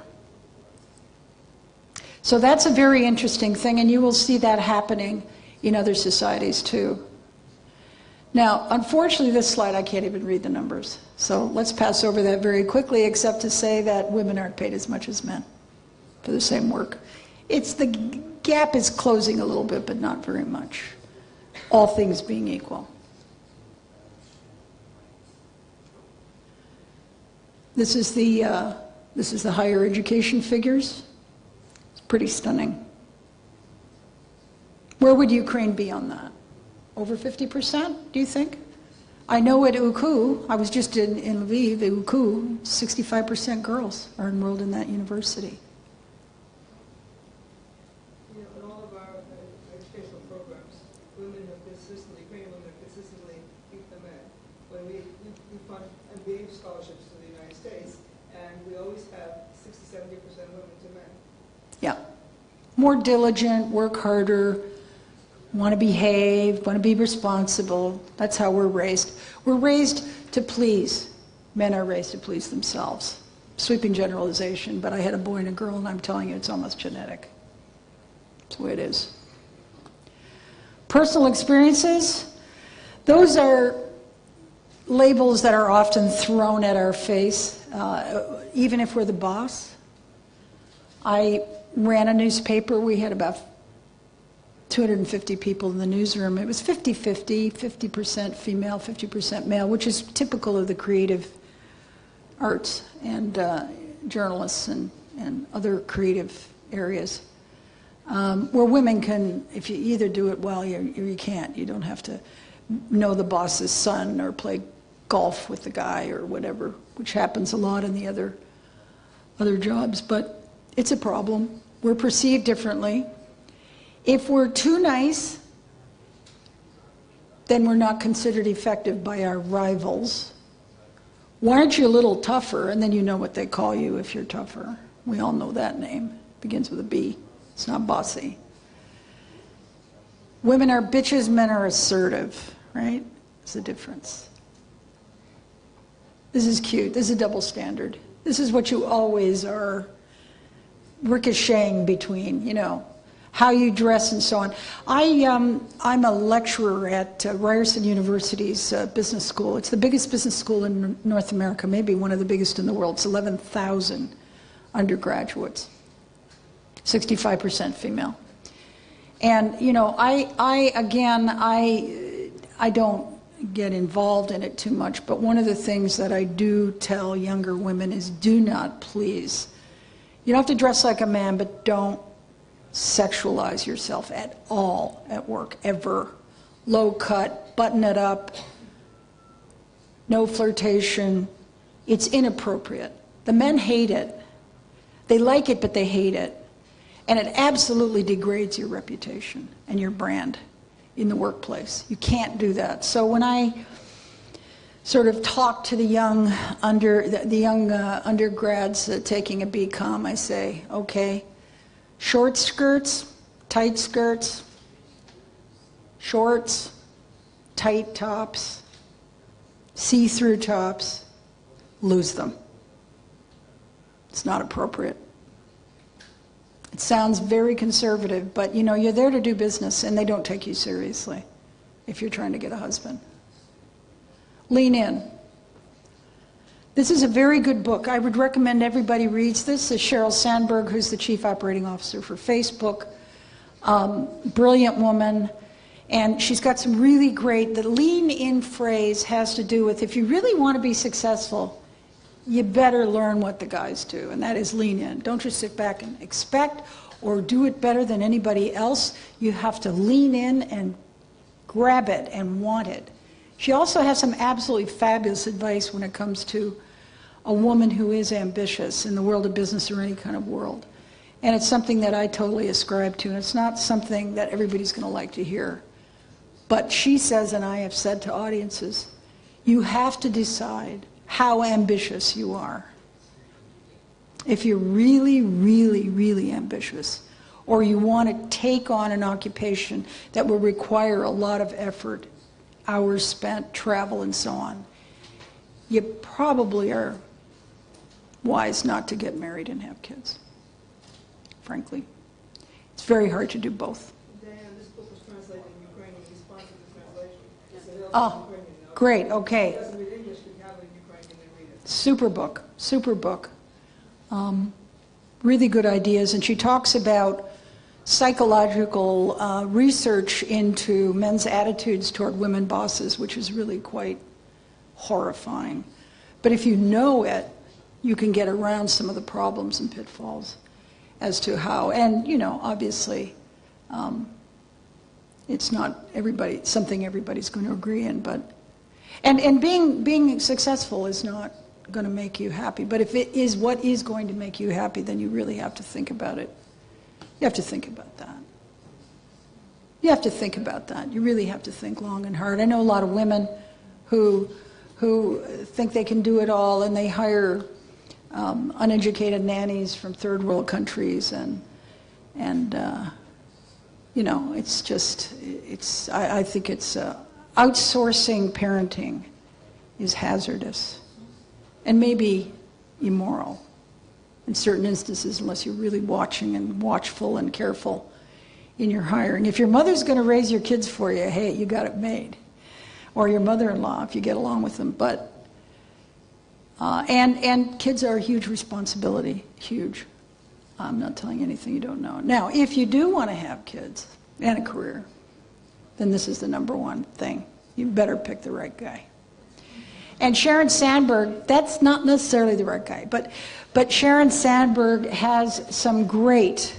Speaker 2: So that's a very interesting thing, and you will see that happening in other societies too. Now, unfortunately, this slide, I can't even read the numbers. So let's pass over that very quickly, except to say that women aren't paid as much as men for the same work. The gap is closing a little bit, but not very much, all things being equal. This is the higher education figures. It's pretty stunning. Where would Ukraine be on that? Over 50%, do you think? I know at UKU, I was just in Lviv, at UKU, 65% girls are enrolled in that university.
Speaker 3: You know, in all of our educational programs, women have consistently, Ukrainian women have consistently beat the men. When we fund MBA scholarships to the United States, and we always have 60-70% women to men.
Speaker 2: Yeah. More diligent, work harder, want to behave, want to be responsible. That's how we're raised. We're raised to please. Men are raised to please themselves. Sweeping generalization, but I had a boy and a girl, and I'm telling you, it's almost genetic. That's the way it is. Personal experiences, those are labels that are often thrown at our face, even if we're the boss. I ran a newspaper. We had about 250 people in the newsroom. It was 50-50, 50% female, 50% male, which is typical of the creative arts and journalists and other creative areas, where women can, if you either do it well or you can't. You don't have to know the boss's son or play golf with the guy or whatever, which happens a lot in the other jobs, but it's a problem. We're perceived differently. If we're too nice, then we're not considered effective by our rivals. Why aren't you a little tougher? And then you know what they call you if you're tougher. We all know that name. It begins with a B. It's not bossy. Women are bitches, men are assertive, right? It's the difference. This is cute. This is a double standard. This is what you always are ricocheting between, you know, how you dress and so on. I'm a lecturer at Ryerson University's business school. It's the biggest business school in North America, maybe one of the biggest in the world. It's 11,000 undergraduates, 65% female. And, you know, I don't get involved in it too much, but one of the things that I do tell younger women is do not, please. You don't have to dress like a man, but don't sexualize yourself at all at work, ever. Low cut, button it up, no flirtation. It's inappropriate. The men hate it. They like it, but they hate it. And it absolutely degrades your reputation and your brand in the workplace. You can't do that. So when I sort of talk to the young undergrads taking a BCom, I say, okay, short skirts, tight skirts, shorts, tight tops, see-through tops, lose them. It's not appropriate. It sounds very conservative, but you know, you're there to do business and they don't take you seriously if you're trying to get a husband. Lean in. This is a very good book. I would recommend everybody reads this. This is Sheryl Sandberg, who's the Chief Operating Officer for Facebook. Brilliant woman. And she's got some really great, the lean in phrase has to do with if you really want to be successful, you better learn what the guys do, and that is lean in. Don't just sit back and expect or do it better than anybody else. You have to lean in and grab it and want it. She also has some absolutely fabulous advice when it comes to a woman who is ambitious in the world of business or any kind of world. And it's something that I totally ascribe to, and it's not something that everybody's going to like to hear. But she says, and I have said to audiences, you have to decide how ambitious you are. If you're really, really, really ambitious, or you want to take on an occupation that will require a lot of effort, hours spent, travel, and so on, you probably are wise not to get married and have kids, frankly. It's very hard to do both.
Speaker 3: Diane, this book was translated in Ukrainian. He sponsored the translation. It's available
Speaker 2: Oh,
Speaker 3: in Ukrainian.
Speaker 2: great, okay.
Speaker 3: If he doesn't read English, we can have it in Ukrainian and read it.
Speaker 2: Super book, super book. Really good ideas, and she talks about psychological research into men's attitudes toward women bosses, which is really quite horrifying. But if you know it, you can get around some of the problems and pitfalls as to how, and you know, obviously, it's not something everybody's going to agree in, but, and being successful is not going to make you happy, but if it is what is going to make you happy, then you really have to think about it. You have to think about that. You have to think about that. You really have to think long and hard. I know a lot of women who think they can do it all, and they hire uneducated nannies from third world countries, and you know, it's just, I think it's outsourcing parenting is hazardous and maybe immoral in certain instances, unless you're really watching and watchful and careful in your hiring. If your mother's going to raise your kids for you, hey, you got it made. Or your mother-in-law, if you get along with them. But and kids are a huge responsibility, huge. I'm not telling you anything you don't know. Now, if you do want to have kids and a career, then this is the number one thing. You better pick the right guy. And Sharon Sandberg, that's not necessarily the right guy, but Sharon Sandberg has some great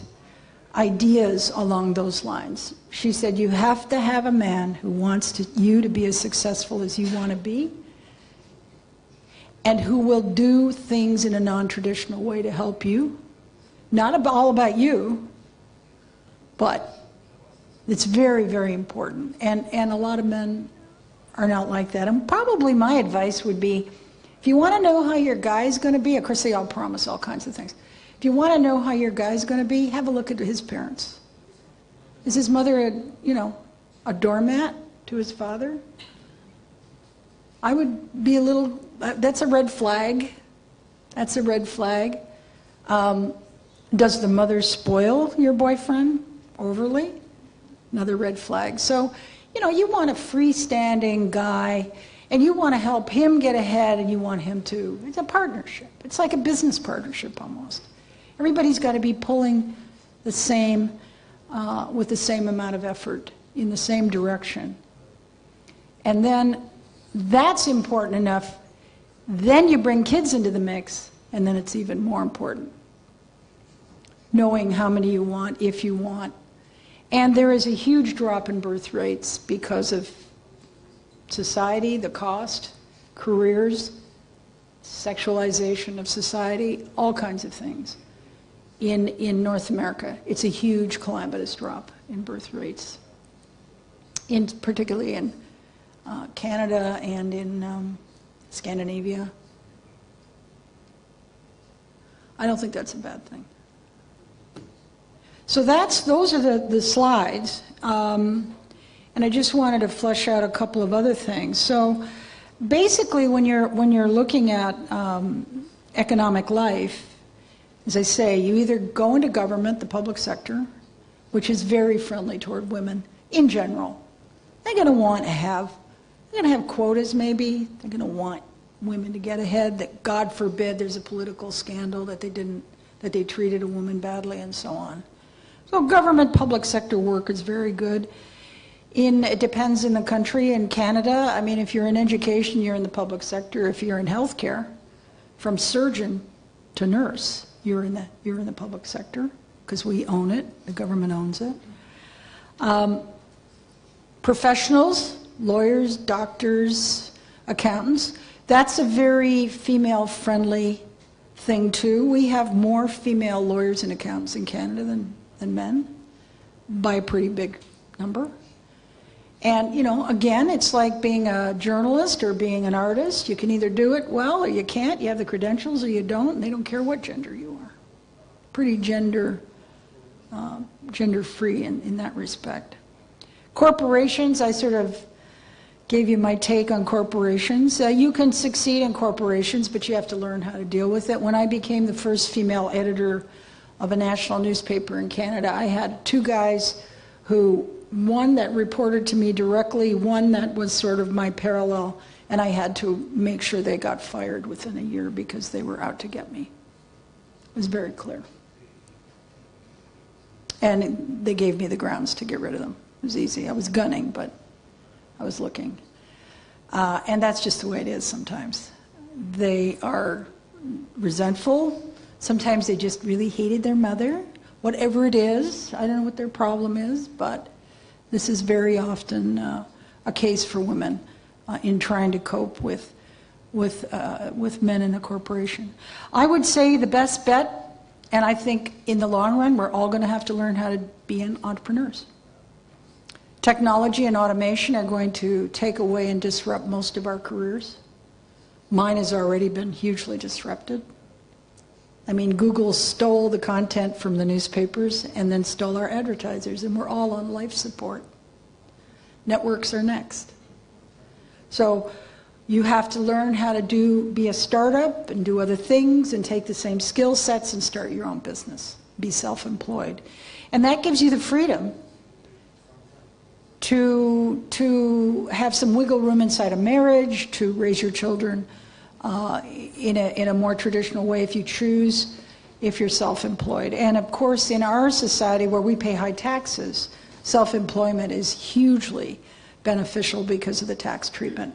Speaker 2: ideas along those lines. She said, you have to have a man who wants you to be as successful as you want to be, and who will do things in a non-traditional way to help you. Not all about you, but it's very, very important. And a lot of men are not like that. And probably my advice would be, if you want to know how your guy's going to be, of course they all promise all kinds of things. If you want to know how your guy's going to be, have a look at his parents. Is his mother a doormat to his father? I would be a little, that's a red flag. That's a red flag. Does the mother spoil your boyfriend overly? Another red flag. So, you know, you want a freestanding guy, and you want to help him get ahead, and you want him to. It's a partnership. It's like a business partnership almost. Everybody's got to be pulling the same, with the same amount of effort in the same direction. And then that's important enough. Then you bring kids into the mix, and then it's even more important. Knowing how many you want, if you want. And there is a huge drop in birth rates because of society, the cost, careers, sexualization of society, all kinds of things. In North America, it's a huge calamitous drop in birth rates, particularly in Canada and in Scandinavia. I don't think that's a bad thing. So those are the slides, and I just wanted to flesh out a couple of other things. So basically, when you're looking at economic life, as I say, you either go into government, the public sector, which is very friendly toward women in general. They're going to have quotas maybe. They're going to want women to get ahead. That God forbid there's a political scandal that they treated a woman badly and so on. So government, public sector work is very good. It depends in the country. In Canada, I mean, if you're in education, you're in the public sector. If you're in healthcare, from surgeon to nurse, you're in the public sector because we own it. The government owns it. Professionals, lawyers, doctors, accountants. That's a very female-friendly thing too. We have more female lawyers and accountants in Canada than men, by a pretty big number. And, you know, again, it's like being a journalist or being an artist. You can either do it well or you can't. You have the credentials or you don't, and they don't care what gender you are. Pretty gender-free in that respect. Corporations, I sort of gave you my take on corporations. You can succeed in corporations, but you have to learn how to deal with it. When I became the first female editor of a national newspaper in Canada, I had two guys one that reported to me directly, one that was sort of my parallel, and I had to make sure they got fired within a year because they were out to get me. It was very clear. And they gave me the grounds to get rid of them. It was easy. I was gunning, but I was looking. And that's just the way it is sometimes. They are resentful. Sometimes they just really hated their mother. Whatever it is, I don't know what their problem is, but this is very often a case for women in trying to cope with men in a corporation. I would say the best bet, and I think in the long run, we're all going to have to learn how to be entrepreneurs. Technology and automation are going to take away and disrupt most of our careers. Mine has already been hugely disrupted. I mean, Google stole the content from the newspapers and then stole our advertisers, and we're all on life support. Networks are next. So you have to learn how to be a startup and do other things and take the same skill sets and start your own business. Be self-employed. And that gives you the freedom to have some wiggle room inside a marriage, to raise your children in a more traditional way if you choose, if you're self-employed. And of course, in our society where we pay high taxes, self-employment is hugely beneficial because of the tax treatment.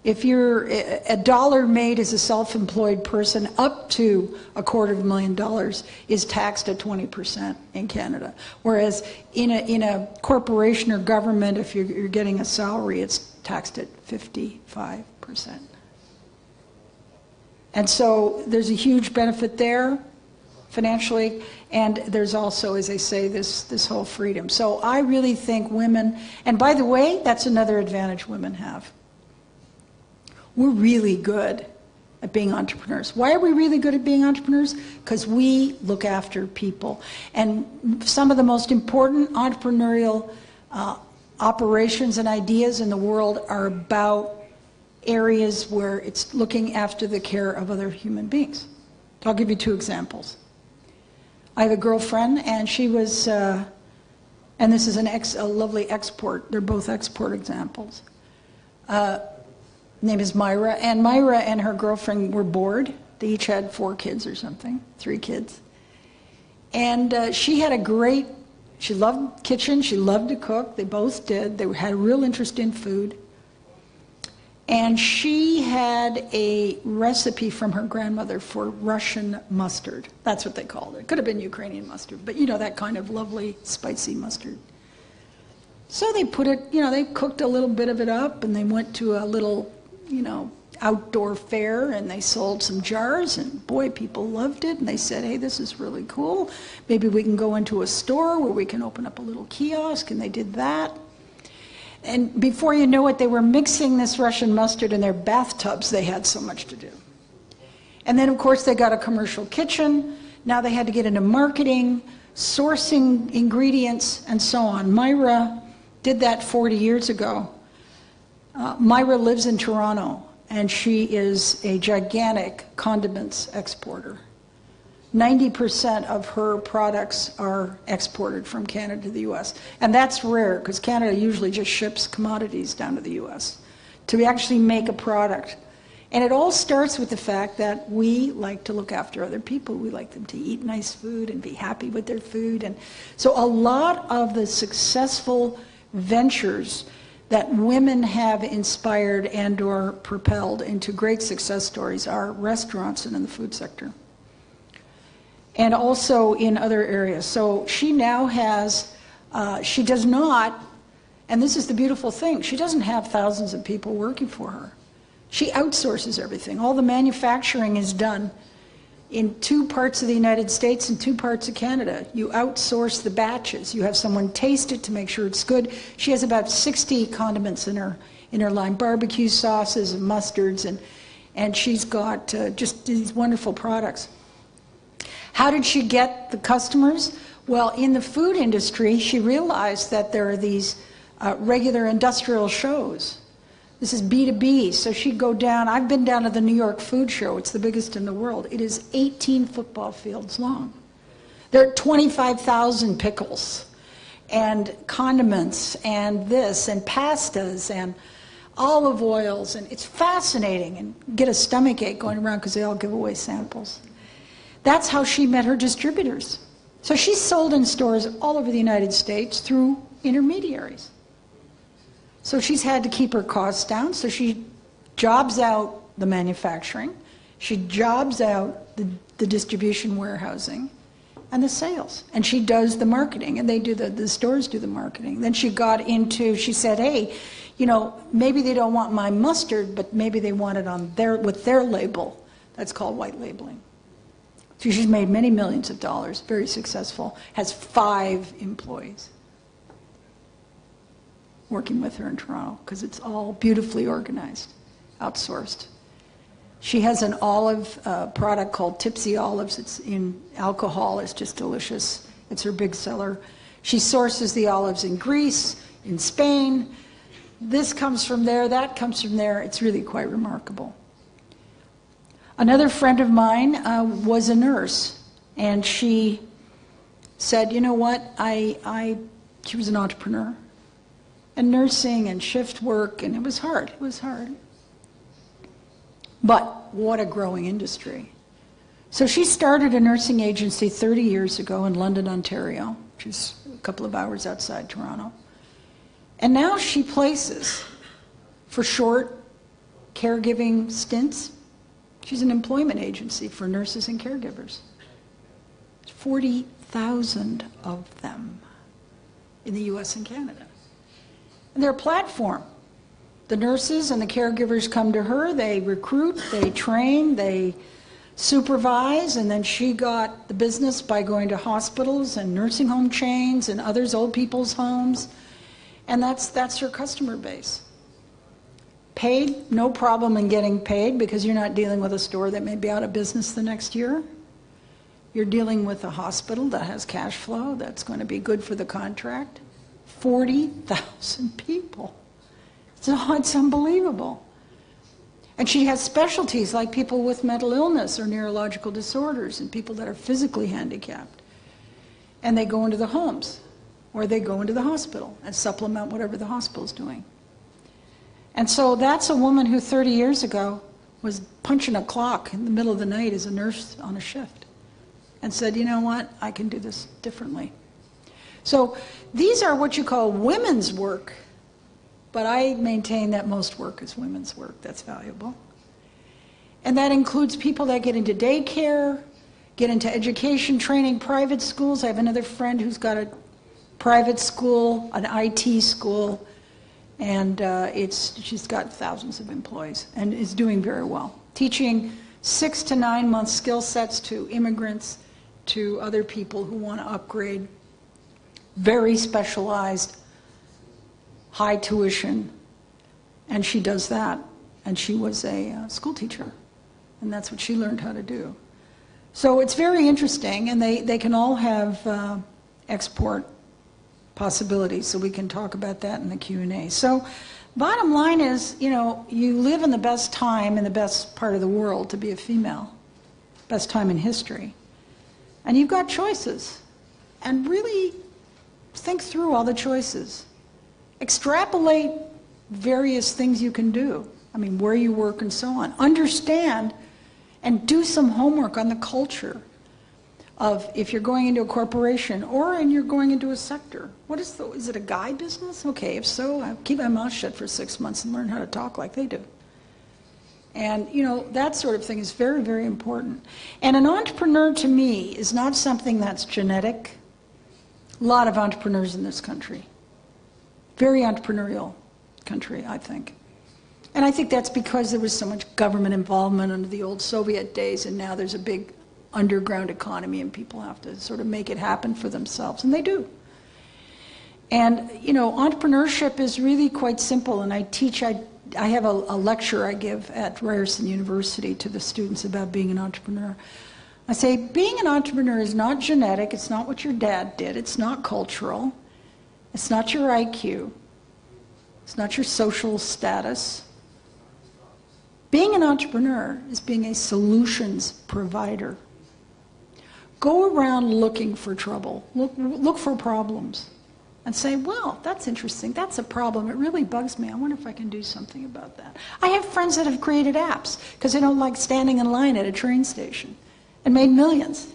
Speaker 2: If you're a dollar made as a self-employed person up to $250,000 is taxed at 20% in Canada. Whereas in a corporation or government, if you're getting a salary, it's taxed at 55%. And so there's a huge benefit there financially, and there's also, as I say, this whole freedom. So I really think women, and by the way, that's another advantage women have. We're really good at being entrepreneurs. Why are we really good at being entrepreneurs? Because we look after people. And some of the most important entrepreneurial operations and ideas in the world are about areas where it's looking after the care of other human beings. So I'll give you two examples. I have a girlfriend, and she was, and this is a lovely export. They're both export examples. Name is Myra, and Myra and her girlfriend were bored. They each had 4 kids or something, 3 kids. And she loved kitchen, she loved to cook, they both did. They had a real interest in food. And she had a recipe from her grandmother for Russian mustard. That's what they called it. It could have been Ukrainian mustard, but you know, that kind of lovely, spicy mustard. So they put it, they cooked a little bit of it up, and they went to a little, outdoor fair, and they sold some jars, and boy, people loved it, and they said, hey, this is really cool. Maybe we can go into a store where we can open up a little kiosk, and they did that. And before you know it, they were mixing this Russian mustard in their bathtubs. They had so much to do. And then, of course, they got a commercial kitchen. Now they had to get into marketing, sourcing ingredients, and so on. Myra did that 40 years ago. Myra lives in Toronto, and she is a gigantic condiments exporter. 90% of her products are exported from Canada to the U.S. And that's rare, because Canada usually just ships commodities down to the U.S. to actually make a product. And it all starts with the fact that we like to look after other people. We like them to eat nice food and be happy with their food. And so a lot of the successful ventures that women have inspired and or propelled into great success stories are restaurants and in the food sector. And also in other areas. So she now has, she does not, and this is the beautiful thing, she doesn't have thousands of people working for her. She outsources everything. All the manufacturing is done in 2 parts of the United States and 2 parts of Canada. You outsource the batches. You have someone taste it to make sure it's good. She has about 60 condiments in her line, barbecue sauces and mustards, and she's got just these wonderful products. How did she get the customers? Well, in the food industry, she realized that there are these regular industrial shows. This is B2B, so she'd go down. I've been down to the New York Food Show. It's the biggest in the world. It is 18 football fields long. There are 25,000 pickles and condiments and this and pastas and olive oils, and it's fascinating, and get a stomach ache going around because they all give away samples. That's how she met her distributors. So she's sold in stores all over the United States through intermediaries. So she's had to keep her costs down, so she jobs out the manufacturing She jobs out the distribution warehousing and the sales. And she does the marketing, and the stores do the marketing. Then she said, hey, maybe they don't want my mustard, but maybe they want it with their label. That's called white labeling. So she's made many millions of dollars, very successful, has 5 employees working with her in Toronto because it's all beautifully organized, outsourced. She has an olive product called Tipsy Olives. It's in alcohol. It's just delicious. It's her big seller. She sources the olives in Greece, in Spain. This comes from there, that comes from there. It's really quite remarkable. Another friend of mine was a nurse, and she said, you know what, she was an entrepreneur, and nursing and shift work, and it was hard. But what a growing industry. So she started a nursing agency 30 years ago in London, Ontario, which is a couple of hours outside Toronto. And now she places for short caregiving stints. She's an employment agency for nurses and caregivers. 40,000 of them in the US and Canada. And they're a platform. The nurses and the caregivers come to her, they recruit, they train, they supervise, and then she got the business by going to hospitals and nursing home chains and others, old people's homes. And that's her customer base. Paid, no problem in getting paid because you're not dealing with a store that may be out of business the next year. You're dealing with a hospital that has cash flow that's going to be good for the contract. 40,000 people. It's unbelievable. And she has specialties like people with mental illness or neurological disorders and people that are physically handicapped. And they go into the homes or they go into the hospital and supplement whatever the hospital's doing. And so that's a woman who 30 years ago was punching a clock in the middle of the night as a nurse on a shift and said, you know what, I can do this differently. So these are what you call women's work, but I maintain that most work is women's work. That's valuable. And that includes people that get into daycare, get into education, training, private schools. I have another friend who's got a private school, an IT school, and she's got thousands of employees and is doing very well. Teaching 6 to 9 month skill sets to immigrants, to other people who want to upgrade, very specialized, high tuition, and she does that. And she was a school teacher, and that's what she learned how to do. So it's very interesting, and they can all have export possibilities, so we can talk about that in the Q&A. So bottom line is, you live in the best time in the best part of the world to be a female, best time in history. And you've got choices. And really think through all the choices. Extrapolate various things you can do. I mean, where you work and so on. Understand and do some homework on the culture of if you're going into a corporation or you're going into a sector. Is it a guy business? Okay, if so, I'll keep my mouth shut for 6 months and learn how to talk like they do. And, that sort of thing is very, very important. And an entrepreneur, to me, is not something that's genetic. A lot of entrepreneurs in this country. Very entrepreneurial country, I think. And I think that's because there was so much government involvement under the old Soviet days, and now there's a big underground economy and people have to sort of make it happen for themselves, and they do. And, entrepreneurship is really quite simple, and I have a lecture I give at Ryerson University to the students about being an entrepreneur. I say, being an entrepreneur is not genetic, it's not what your dad did, it's not cultural, it's not your IQ, it's not your social status. Being an entrepreneur is being a solutions provider. Go around looking for trouble, look for problems, and say, well, that's interesting, that's a problem, it really bugs me, I wonder if I can do something about that. I have friends that have created apps because they don't like standing in line at a train station and made millions.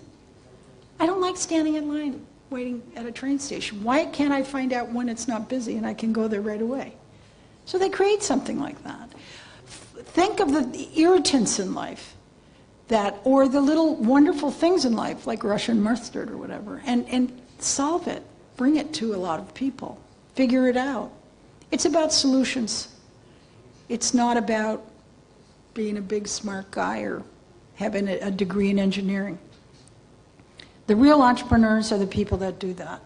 Speaker 2: I don't like standing in line waiting at a train station. Why can't I find out when it's not busy and I can go there right away? So they create something like that. Think of the irritants in life. that, or the little wonderful things in life, like Russian mustard or whatever, and solve it. Bring it to a lot of people. Figure it out. It's about solutions. It's not about being a big smart guy or having a degree in engineering. The real entrepreneurs are the people that do that.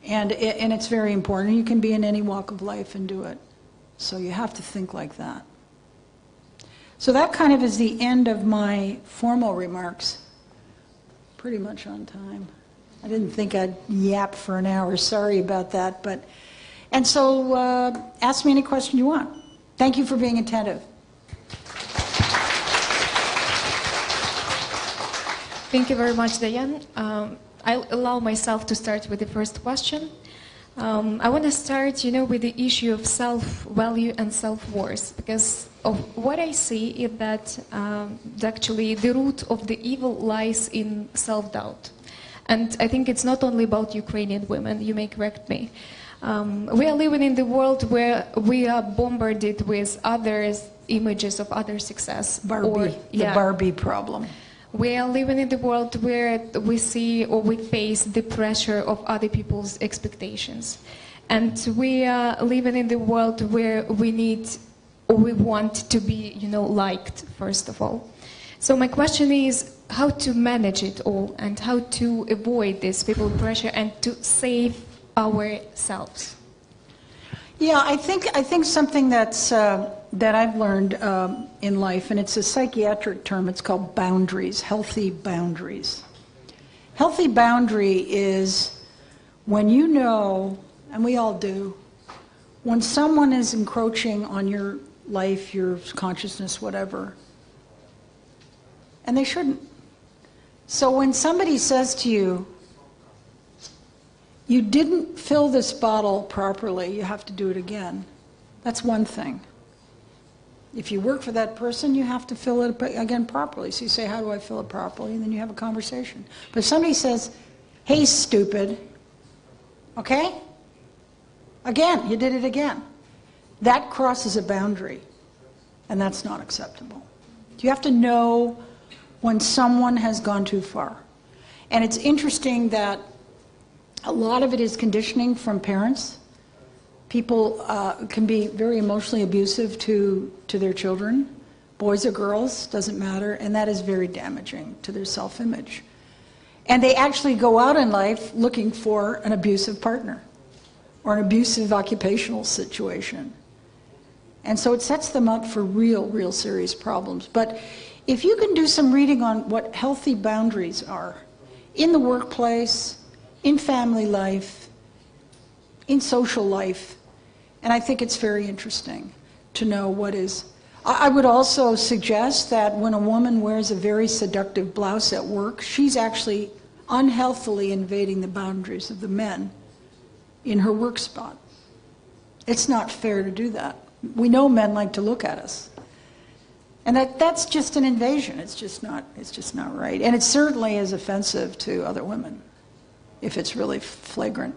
Speaker 2: And it's very important. You can be in any walk of life and do it. So you have to think like that. So that kind of is the end of my formal remarks. Pretty much on time. I didn't think I'd yap for an hour. Sorry about that. And so ask me any question you want. Thank you for being attentive.
Speaker 1: Thank you very much, Diane. I'll allow myself to start with the first question. I want to start, with the issue of self-value and self-worth, because of what I see is that actually the root of the evil lies in self-doubt. And I think it's not only about Ukrainian women, you may correct me. We are living in the world where we are bombarded with others' images of other success.
Speaker 2: Barbie, the Barbie problem.
Speaker 1: We are living in the world where we see or we face the pressure of other people's expectations. And we are living in the world where we need or we want to be, liked, first of all. So my question is how to manage it all and how to avoid this people pressure and to save ourselves.
Speaker 2: Yeah, I think something that's that I've learned in life, and it's a psychiatric term, it's called boundaries, healthy boundaries. Healthy boundary is when you know, and we all do, when someone is encroaching on your life, your consciousness, whatever, and they shouldn't. So when somebody says to you, you didn't fill this bottle properly, you have to do it again. That's one thing. If you work for that person, you have to fill it again properly. So you say, how do I fill it properly? And then you have a conversation. But if somebody says, hey, stupid, okay? Again, you did it again. That crosses a boundary, and that's not acceptable. You have to know when someone has gone too far. And it's interesting that a lot of it is conditioning from parents. People can be very emotionally abusive to their children, boys or girls, doesn't matter, and that is very damaging to their self-image. And they actually go out in life looking for an abusive partner or an abusive occupational situation. And so it sets them up for real serious problems. But if you can do some reading on what healthy boundaries are in the workplace, in family life, in social life, and I think it's very interesting to know what is. I would also suggest that when a woman wears a very seductive blouse at work, she's actually unhealthily invading the boundaries of the men in her work spot. It's not fair to do that. We know men like to look at us. And that's just an invasion. It's just not right. And it certainly is offensive to other women if it's really flagrant.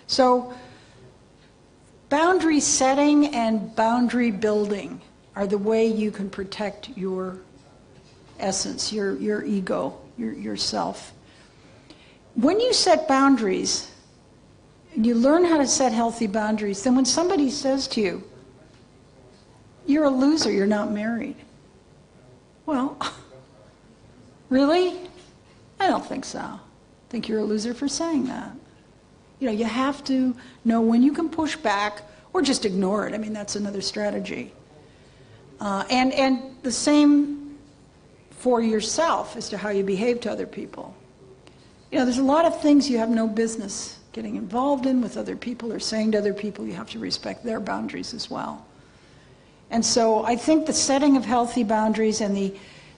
Speaker 2: So boundary setting and boundary building are the way you can protect your essence, your ego, yourself. When you set boundaries, and you learn how to set healthy boundaries, then when somebody says to you, you're a loser, you're not married. Well, really? I don't think so. I think you're a loser for saying that. You have to know when you can push back or just ignore it. I mean, that's another strategy. And the same for yourself as to how you behave to other people. There's a lot of things you have no business getting involved in with other people or saying to other people. You have to respect their boundaries as well. And so I think the setting of healthy boundaries and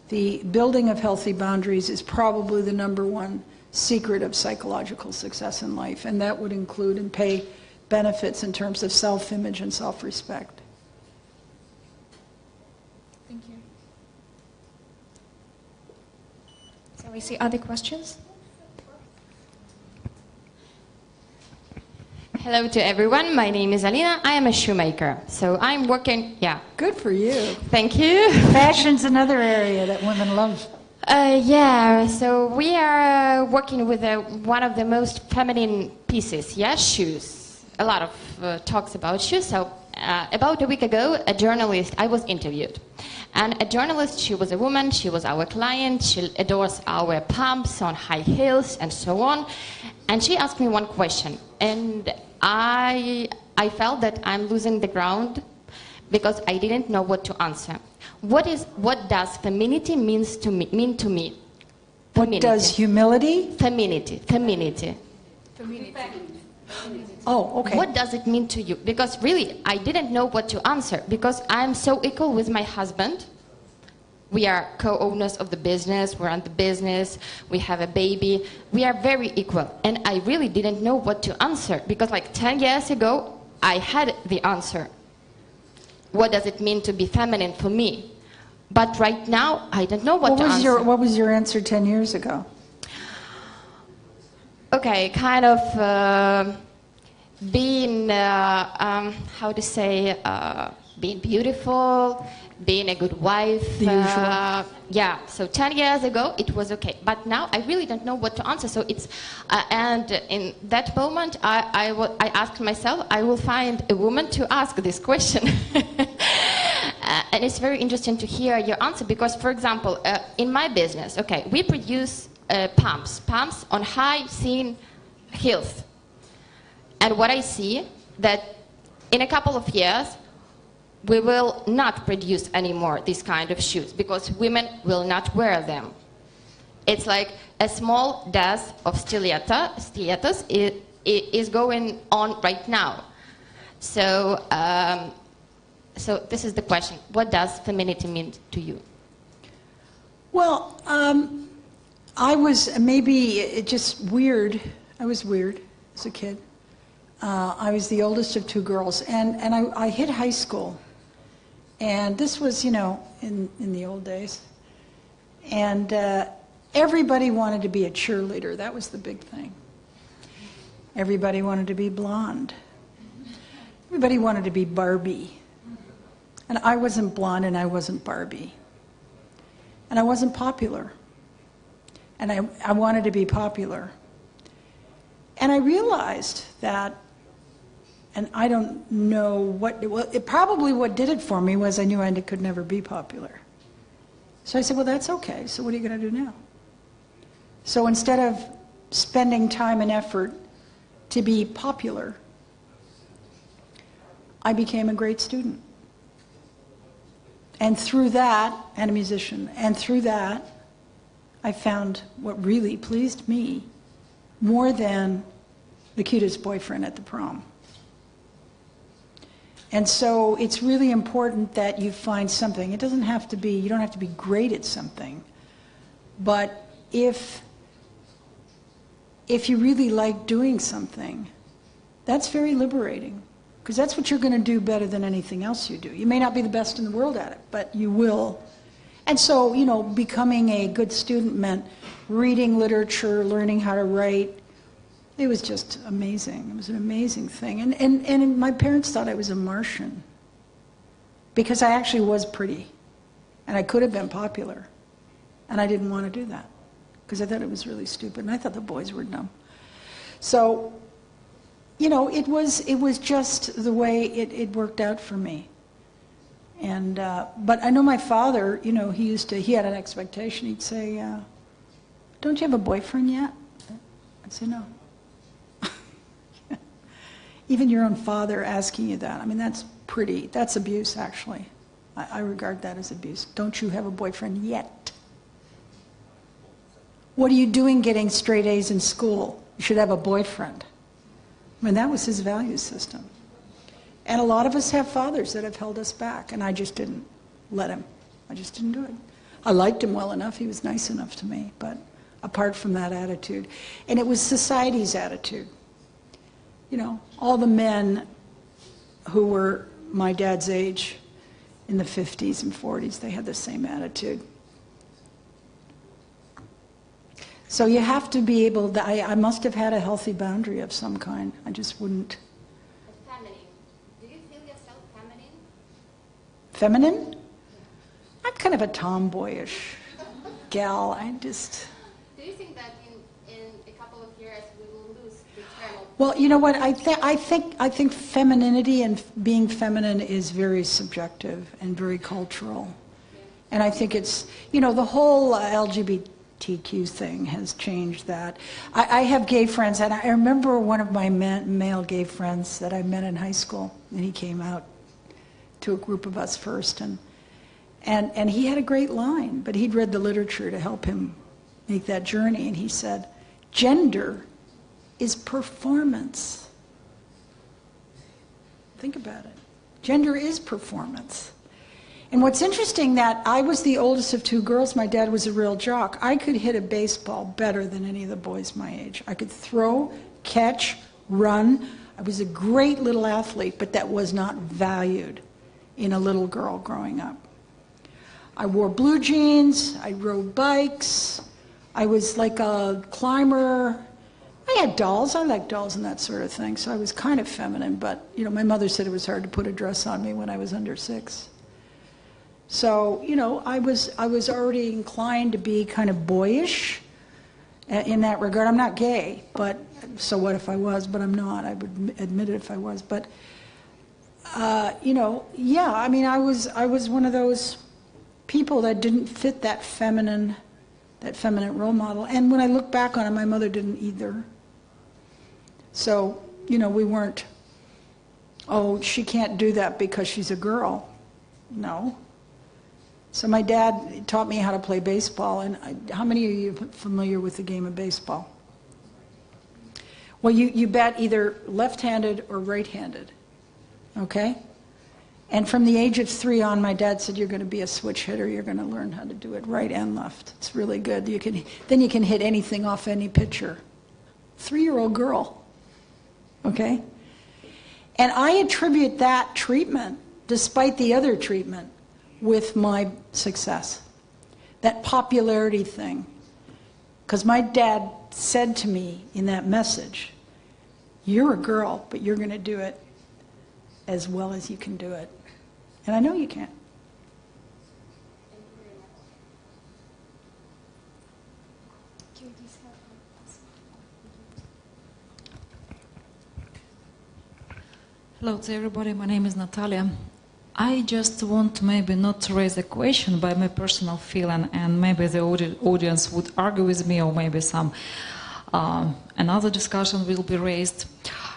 Speaker 2: the building of healthy boundaries is probably the #1 secret of psychological success in life, and that would include and pay benefits in terms of self-image and self-respect.
Speaker 1: Thank you. So we see other questions?
Speaker 4: Hello to everyone. My name is Alina. I am a shoemaker. So I'm working, yeah.
Speaker 2: Good for you.
Speaker 4: Thank you.
Speaker 2: Fashion's another area that women love.
Speaker 4: Yeah, so we are working with one of the most feminine pieces, yeah, shoes. A lot of talks about shoes. So about a week ago, a journalist, I was interviewed. And a journalist, she was a woman, she was our client, she adores our pumps on high heels and so on. And she asked me one question, and I felt that I'm losing the ground because I didn't know what to answer. What does femininity mean to me? Femininity.
Speaker 2: What does humility?
Speaker 4: Femininity.
Speaker 2: Oh, okay.
Speaker 4: What does it mean to you? Because really, I didn't know what to answer because I'm so equal with my husband. We are co-owners of the business, we're on the business, we have a baby. We are very equal. And I really didn't know what to answer because like 10 years ago, I had the answer. What does it mean to be feminine for me? But right now, I don't know what to answer.
Speaker 2: What was your answer 10 years ago?
Speaker 4: Okay, kind of being, how to say, being beautiful, being a good wife.
Speaker 2: The usual.
Speaker 4: Yeah, so 10 years ago it was okay. But now I really don't know what to answer. So it's, and in that moment I asked myself, I will find a woman to ask this question. And it's very interesting to hear your answer because, for example, in my business, okay, we produce pumps on high thin heels. And what I see that in a couple of years, we will not produce anymore these kind of shoes because women will not wear them. It's like a small death of stilettos is going on right now. So, so this is the question. What does femininity mean to you?
Speaker 2: Well, I was maybe just weird. I was weird as a kid. I was the oldest of two girls, and I hit high school. And this was, you know, in the old days. And everybody wanted to be a cheerleader. That was the big thing. Everybody wanted to be blonde. Everybody wanted to be Barbie. And I wasn't blonde and I wasn't Barbie. And I wasn't popular. And I wanted to be popular. And I realized that, and I don't know what, probably what did it for me was I knew I could never be popular. So I said, well, that's okay. So what are you going to do now? So instead of spending time and effort to be popular, I became a great student. And through that, and a musician, and through that, I found what really pleased me more than the cutest boyfriend at the prom. And so it's really important that you find something. It doesn't have to be, you don't have to be great at something, but if you really like doing something, that's very liberating, because that's what you're going to do better than anything else you do. You may not be the best in the world at it, but you will. And so, you know, becoming a good student meant reading literature, learning how to write. It was just amazing. It was an amazing thing. And my parents thought I was a Martian because I actually was pretty. And I could have been popular. And I didn't want to do that because I thought it was really stupid. And I thought the boys were dumb. So, you know, it was just the way it worked out for me. And, but I know my father, you know, he had an expectation. He'd say, don't you have a boyfriend yet? I'd say, no. Even your own father asking you that, I mean, that's abuse, actually. I regard that as abuse. Don't you have a boyfriend yet? What are you doing getting straight A's in school? You should have a boyfriend. I mean, that was his value system. And a lot of us have fathers that have held us back, and I just didn't let him. I just didn't do it. I liked him well enough, he was nice enough to me, but apart from that attitude. And it was society's attitude. You know, all the men who were my dad's age in the 50s and 40s, they had the same attitude. So you have to be able to, I must have had a healthy boundary of some kind. I just wouldn't feminine. I'm kind of a tomboyish gal.
Speaker 4: Do you think that in a couple of years we will lose the term?
Speaker 2: Well, you know what? I think femininity and being feminine is very subjective and very cultural. And I think it's, you know, the whole LGBTQ thing has changed that. I have gay friends, and I remember one of my male gay friends that I met in high school, and he came out to a group of us first, and he had a great line, but he'd read the literature to help him make that journey, and he said, gender is performance. Think about it. Gender is performance. And what's interesting, that I was the oldest of two girls. My dad was a real jock. I could hit a baseball better than any of the boys my age. I could throw, catch, run. I was a great little athlete, but that was not valued in a little girl growing up. I wore blue jeans. I rode bikes. I was like a climber. I had dolls. I liked dolls and that sort of thing. So I was kind of feminine, but you know, my mother said it was hard to put a dress on me when I was under 6. So, you know, I was already inclined to be kind of boyish in that regard. I'm not gay, but so what if I was? But I'm not. I would admit it if I was. But you know, yeah. I mean, I was one of those people that didn't fit that feminine role model. And when I look back on it, my mother didn't either. So, you know, we weren't, oh, she can't do that because she's a girl. No. So my dad taught me how to play baseball, and how many of you are familiar with the game of baseball? Well, you bat either left-handed or right-handed, okay? And from the age of 3 on, my dad said, you're going to be a switch hitter, you're going to learn how to do it right and left. It's really good. Then you can hit anything off any pitcher. 3-year-old girl, okay? And I attribute that treatment, despite the other treatment, with my success, that popularity thing. Because my dad said to me in that message, you're a girl, but you're going to do it as well as you can do it. And I know you can.
Speaker 5: Hello to everybody, my name is Natalia. I just want maybe not to raise a question, but my personal feeling, and maybe the audience would argue with me, or maybe some another discussion will be raised.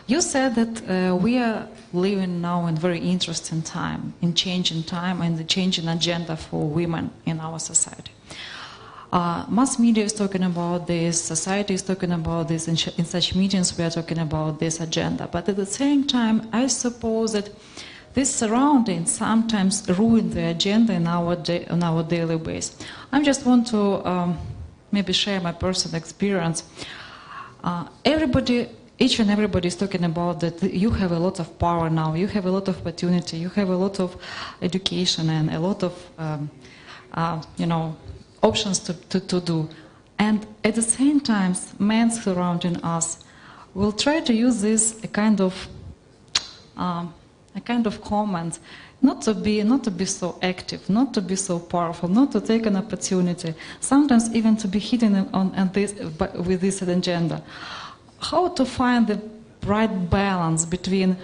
Speaker 5: You said that we are living now in very interesting time, in changing time and the changing agenda for women in our society. Mass media is talking about this, society is talking about this, in such meetings we are talking about this agenda. But at the same time, I suppose that these surroundings sometimes ruin the agenda on our daily basis. I just want to maybe share my personal experience. Each and everybody is talking about that you have a lot of power now, you have a lot of opportunity, you have a lot of education and a lot of, you know, options to do. And at the same time, men surrounding us will try to use this a kind of comment, not to be so active, not to be so powerful, not to take an opportunity, sometimes even to be hidden with this agenda. How to find the right balance between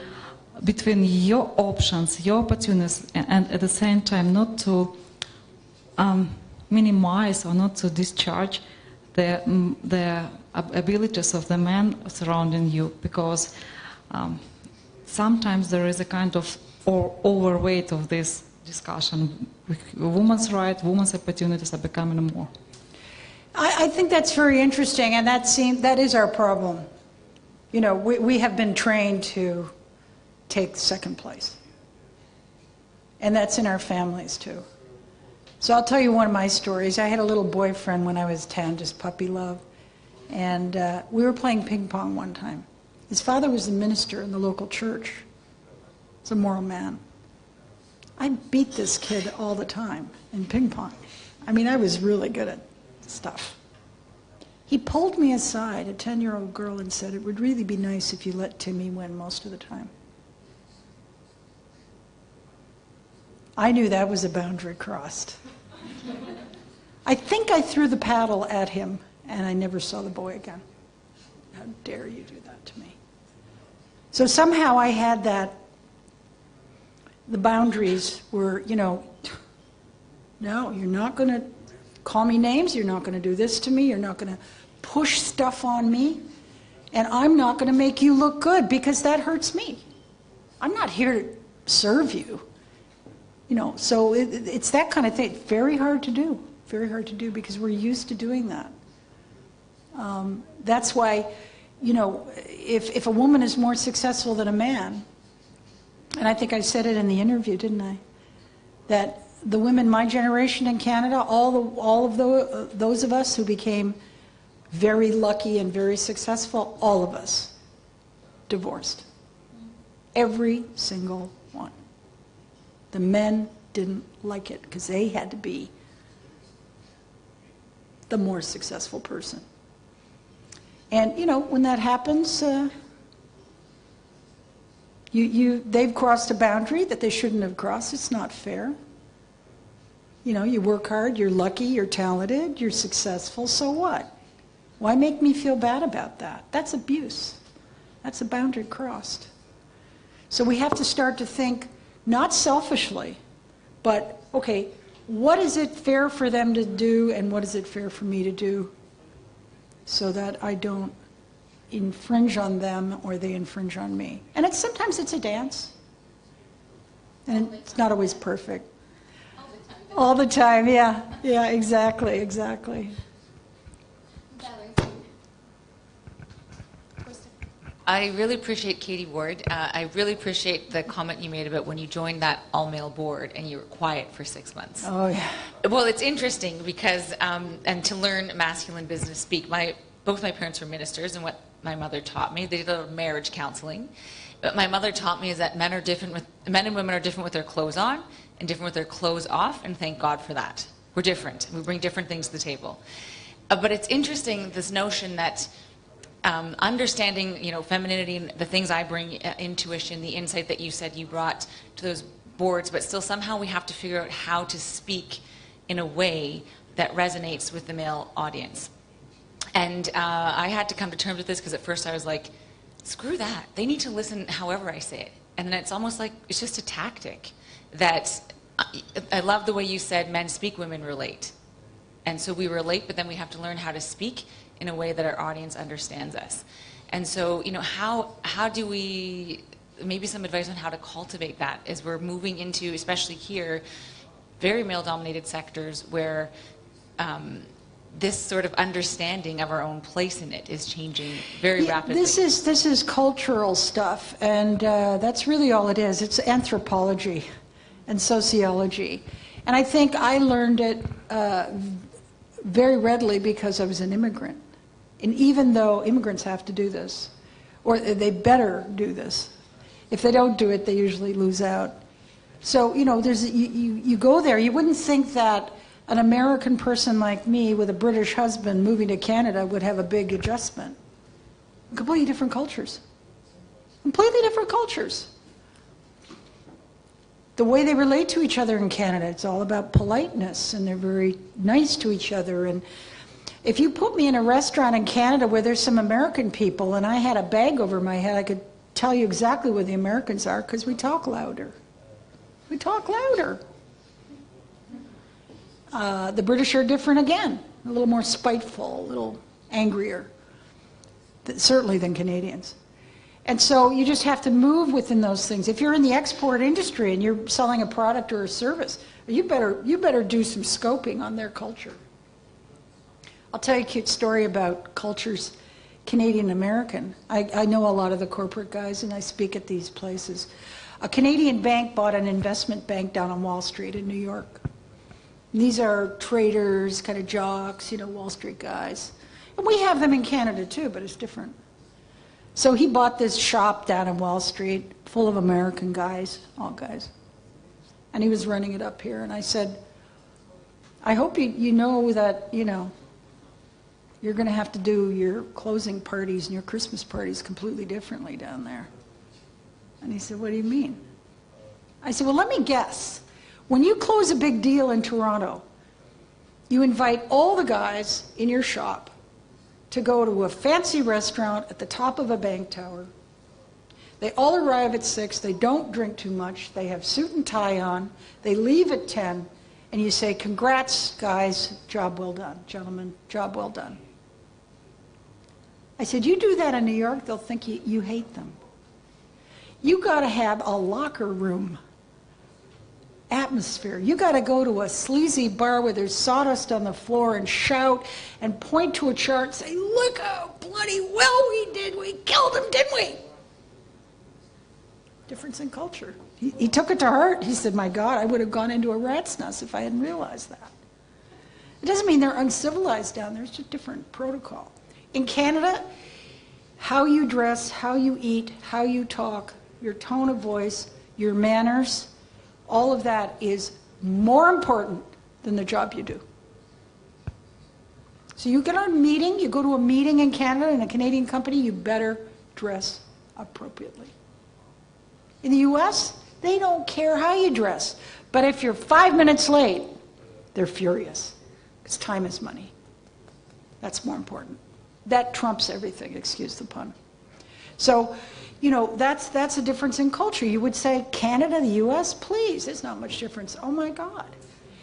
Speaker 5: your options, your opportunities, and at the same time not to minimize or not to discharge the abilities of the men surrounding you, because sometimes there is a kind of overweight of this discussion. Women's rights, women's opportunities are becoming more.
Speaker 2: I think that's very interesting, and that is our problem. You know, we have been trained to take second place. And that's in our families too. So I'll tell you one of my stories. I had a little boyfriend when I was 10, just puppy love. And we were playing ping pong one time. His father was the minister in the local church. He's a moral man. I beat this kid all the time in ping pong. I mean, I was really good at stuff. He pulled me aside, a 10-year-old girl, and said, it would really be nice if you let Timmy win most of the time. I knew that was a boundary crossed. I think I threw the paddle at him, and I never saw the boy again. How dare you do that to me? So somehow I had that, the boundaries were, you know, no, you're not going to call me names, you're not going to do this to me, you're not going to push stuff on me, and I'm not going to make you look good because that hurts me. I'm not here to serve you. You know, so it's that kind of thing. Very hard to do. Very hard to do because we're used to doing that. That's why, you know, if a woman is more successful than a man, and I think I said it in the interview, didn't I? That the women my generation in Canada, all of those of us who became very lucky and very successful, all of us divorced. Every single one. The men didn't like it because they had to be the more successful person. And, you know, when that happens, they've crossed a boundary that they shouldn't have crossed. It's not fair. You know, you work hard, you're lucky, you're talented, you're successful, so what? Why make me feel bad about that? That's abuse. That's a boundary crossed. So we have to start to think, not selfishly, but, okay, what is it fair for them to do and what is it fair for me to do so that I don't infringe on them or they infringe on me? And sometimes it's a dance. And it's not always perfect. All the time, yeah. Yeah, exactly, exactly.
Speaker 6: I really appreciate Katie Ward. I really appreciate the comment you made about when you joined that all-male board and you were quiet for 6 months.
Speaker 2: Oh, yeah.
Speaker 6: Well, it's interesting because, and to learn masculine business speak, both my parents were ministers, and what my mother taught me, they did a marriage counseling. But my mother taught me is that men and women are different with their clothes on and different with their clothes off, and thank God for that. We're different. We bring different things to the table. But it's interesting, this notion that understanding, you know, femininity and the things I bring, intuition, the insight that you said you brought to those boards, but still somehow we have to figure out how to speak in a way that resonates with the male audience. And I had to come to terms with this because at first I was like, screw that. They need to listen however I say it. And then it's almost like it's just a tactic that I love the way you said men speak, women relate. And so we relate, but then we have to learn how to speak in a way that our audience understands us. And so, you know, how do we, maybe some advice on how to cultivate that as we're moving into, especially here, very male-dominated sectors where this sort of understanding of our own place in it is changing very rapidly. This
Speaker 2: is cultural stuff, and that's really all it is. It's anthropology and sociology. And I think I learned it very readily because I was an immigrant. And even though immigrants have to do this, or they better do this, if they don't do it, they usually lose out. So, you know, you go there, you wouldn't think that an American person like me with a British husband moving to Canada would have a big adjustment. Completely different cultures. Completely different cultures. The way they relate to each other in Canada, it's all about politeness, and they're very nice to each other. And if you put me in a restaurant in Canada where there's some American people and I had a bag over my head, I could tell you exactly where the Americans are because we talk louder. We talk louder. The British are different again, a little more spiteful, a little angrier, certainly than Canadians. And so you just have to move within those things. If you're in the export industry and you're selling a product or a service, you better do some scoping on their culture. I'll tell you a cute story about cultures, Canadian-American. I know a lot of the corporate guys and I speak at these places. A Canadian bank bought an investment bank down on Wall Street in New York. And these are traders, kind of jocks, you know, Wall Street guys. And we have them in Canada too, but it's different. So he bought this shop down in Wall Street full of American guys, all guys. And he was running it up here. And I said, I hope you know that, you know, you're going to have to do your closing parties and your Christmas parties completely differently down there. And he said, what do you mean? I said, well, let me guess. When you close a big deal in Toronto, you invite all the guys in your shop to go to a fancy restaurant at the top of a bank tower. They all arrive at 6, they don't drink too much, they have suit and tie on, they leave at 10, and you say, congrats, guys, job well done. Gentlemen, job well done. I said, you do that in New York, they'll think you hate them. You got to have a locker room atmosphere. You got to go to a sleazy bar where there's sawdust on the floor and shout and point to a chart and say, look how bloody well we did. We killed him, didn't we? Difference in culture. He took it to heart. He said, my God, I would have gone into a rat's nest if I hadn't realized that. It doesn't mean they're uncivilized down there. It's just different protocol. In Canada, how you dress, how you eat, how you talk, your tone of voice, your manners, all of that is more important than the job you do. So you get on a meeting, you go to a meeting in Canada in a Canadian company, you better dress appropriately. In the US, they don't care how you dress. But if you're 5 minutes late, they're furious. Because time is money. That's more important. That trumps everything, excuse the pun. So, you know, that's a difference in culture. You would say, Canada, the US, please, there's not much difference. Oh my God.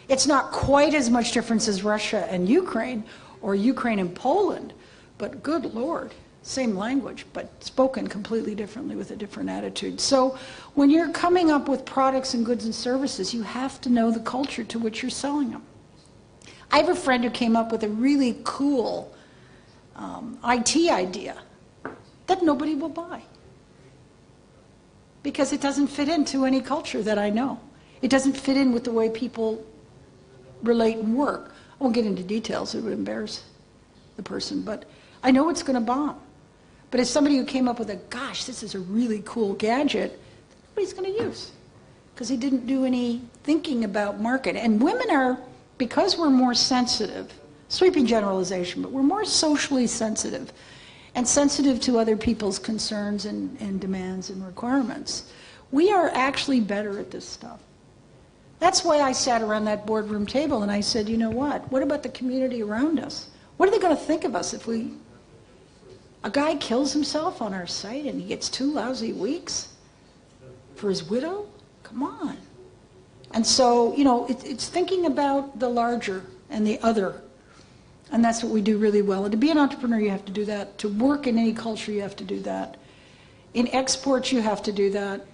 Speaker 2: It's not quite as much difference as Russia and Ukraine, or Ukraine and Poland, but good Lord, same language, but spoken completely differently with a different attitude. So when you're coming up with products and goods and services, you have to know the culture to which you're selling them. I have a friend who came up with a really cool IT idea that nobody will buy because it doesn't fit into any culture that I know. It doesn't fit in with the way people relate and work. I won't get into details, it would embarrass the person, but I know it's going to bomb. But as somebody who came up with a, gosh, this is a really cool gadget, nobody's going to use because he didn't do any thinking about market. And women are, because we're more sensitive, sweeping generalization, but we're more socially sensitive and sensitive to other people's concerns and demands and requirements. We are actually better at this stuff. That's why I sat around that boardroom table and I said, you know what about the community around us? What are they going to think of us if a guy kills himself on our site and he gets 2 lousy weeks for his widow? Come on. And so, you know, it's thinking about the larger and the other. And that's what we do really well. And to be an entrepreneur, you have to do that. To work in any culture, you have to do that. In exports, you have to do that.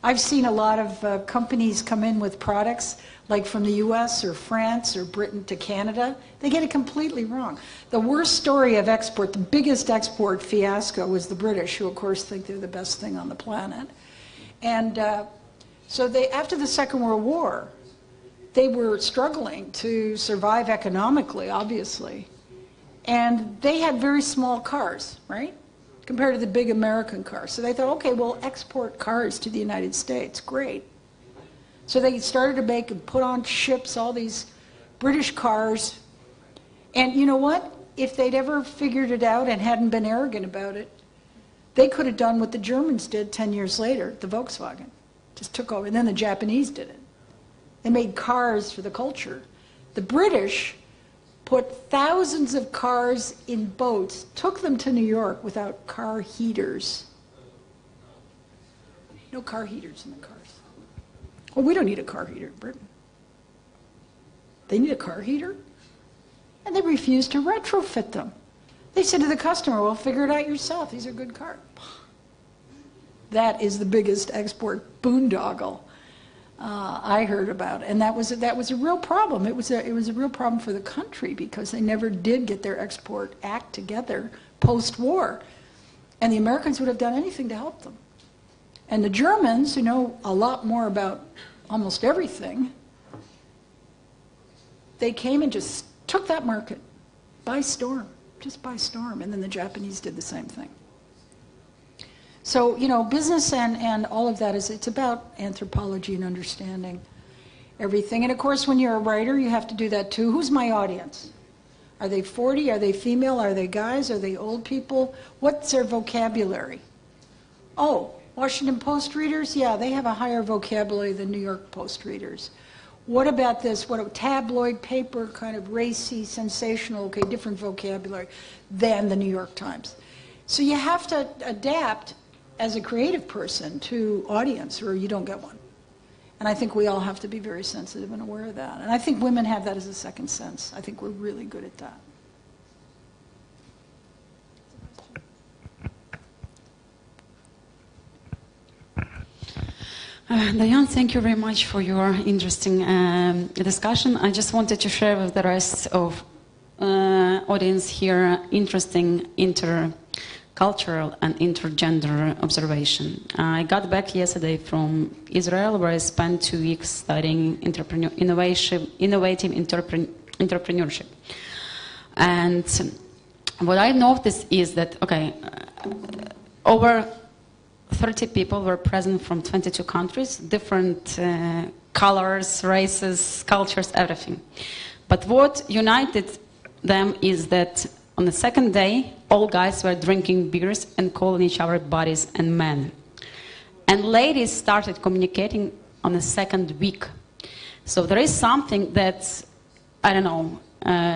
Speaker 2: I've seen a lot of companies come in with products, like from the US or France or Britain to Canada. They get it completely wrong. The worst story of export, the biggest export fiasco, was the British, who of course think they're the best thing on the planet. And so after the Second World War, they were struggling to survive economically, obviously. And they had very small cars, right? Compared to the big American cars. So they thought, okay, we'll export cars to the United States. Great. So they started to make and put on ships all these British cars. And you know what? If they'd ever figured it out and hadn't been arrogant about it, they could have done what the Germans did 10 years later, the Volkswagen. Just took over. And then the Japanese did it. They made cars for the culture. The British put thousands of cars in boats, took them to New York without car heaters. No car heaters in the cars. Well, we don't need a car heater in Britain. They need a car heater? And they refused to retrofit them. They said to the customer, well, figure it out yourself. These are good cars. That is the biggest export boondoggle I heard about, and that was a real problem. It was a real problem for the country because they never did get their export act together post-war, and the Americans would have done anything to help them. And the Germans, who know a lot more about almost everything, they came and just took that market by storm, just by storm, and then the Japanese did the same thing. So, you know, business and all of that it's about anthropology and understanding everything. And of course, when you're a writer, you have to do that too. Who's my audience? Are they 40? Are they female? Are they guys? Are they old people? What's their vocabulary? Oh, Washington Post readers? Yeah, they have a higher vocabulary than New York Post readers. What about this? What a tabloid paper, kind of racy, sensational, okay, different vocabulary than the New York Times. So you have to adapt as a creative person to audience, or you don't get one. And I think we all have to be very sensitive and aware of that. And I think women have that as a second sense. I think we're really good at that.
Speaker 7: Diane, thank you very much for your interesting discussion. I just wanted to share with the rest of audience here interesting intercultural and intergender observation. I got back yesterday from Israel, where I spent 2 weeks studying innovative entrepreneurship. And what I noticed is that, okay, over 30 people were present from 22 countries, different colors, races, cultures, everything. But what united them is that on the second day, all guys were drinking beers and calling each other buddies and men. And ladies started communicating on the second week. So there is something that, I don't know,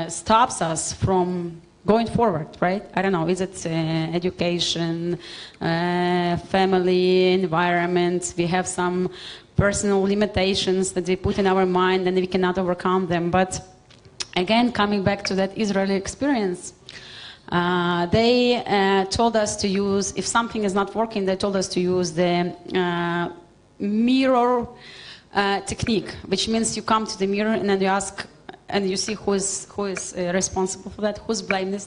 Speaker 7: stops us from going forward, right? I don't know, is it education, family, environment? We have some personal limitations that they put in our mind and we cannot overcome them. But again, coming back to that Israeli experience, they told us to use, if something is not working, they told us to use the mirror technique, which means you come to the mirror and then you ask, and you see who is responsible for that, whose blame is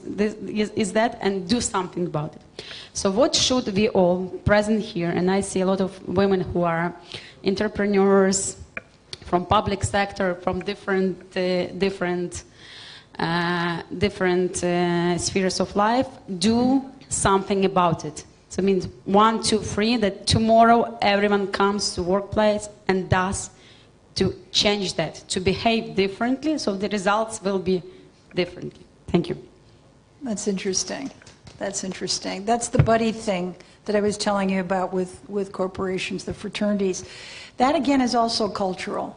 Speaker 7: that, and do something about it. So what should we all present here, and I see a lot of women who are entrepreneurs from public sector, from different spheres of life, do something about it. So it means 1, 2, 3, that tomorrow everyone comes to workplace and does to change that, to behave differently, so the results will be differently. Thank you.
Speaker 2: That's interesting. That's interesting. That's the buddy thing that I was telling you about with corporations, the fraternities. That, again, is also cultural.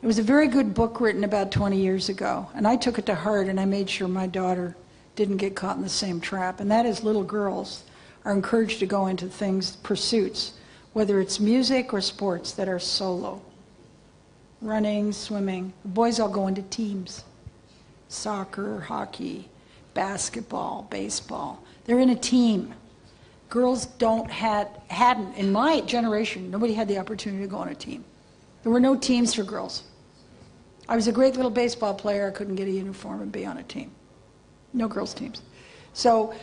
Speaker 2: There was a very good book written about 20 years ago, and I took it to heart, and I made sure my daughter didn't get caught in the same trap, and that is little girls are encouraged to go into things, pursuits, whether it's music or sports, that are solo. Running, swimming. The boys all go into teams. Soccer, hockey, basketball, baseball. They're in a team. Girls hadn't, in my generation, nobody had the opportunity to go on a team. There were no teams for girls. I was a great little baseball player. I couldn't get a uniform and be on a team. No girls' teams. So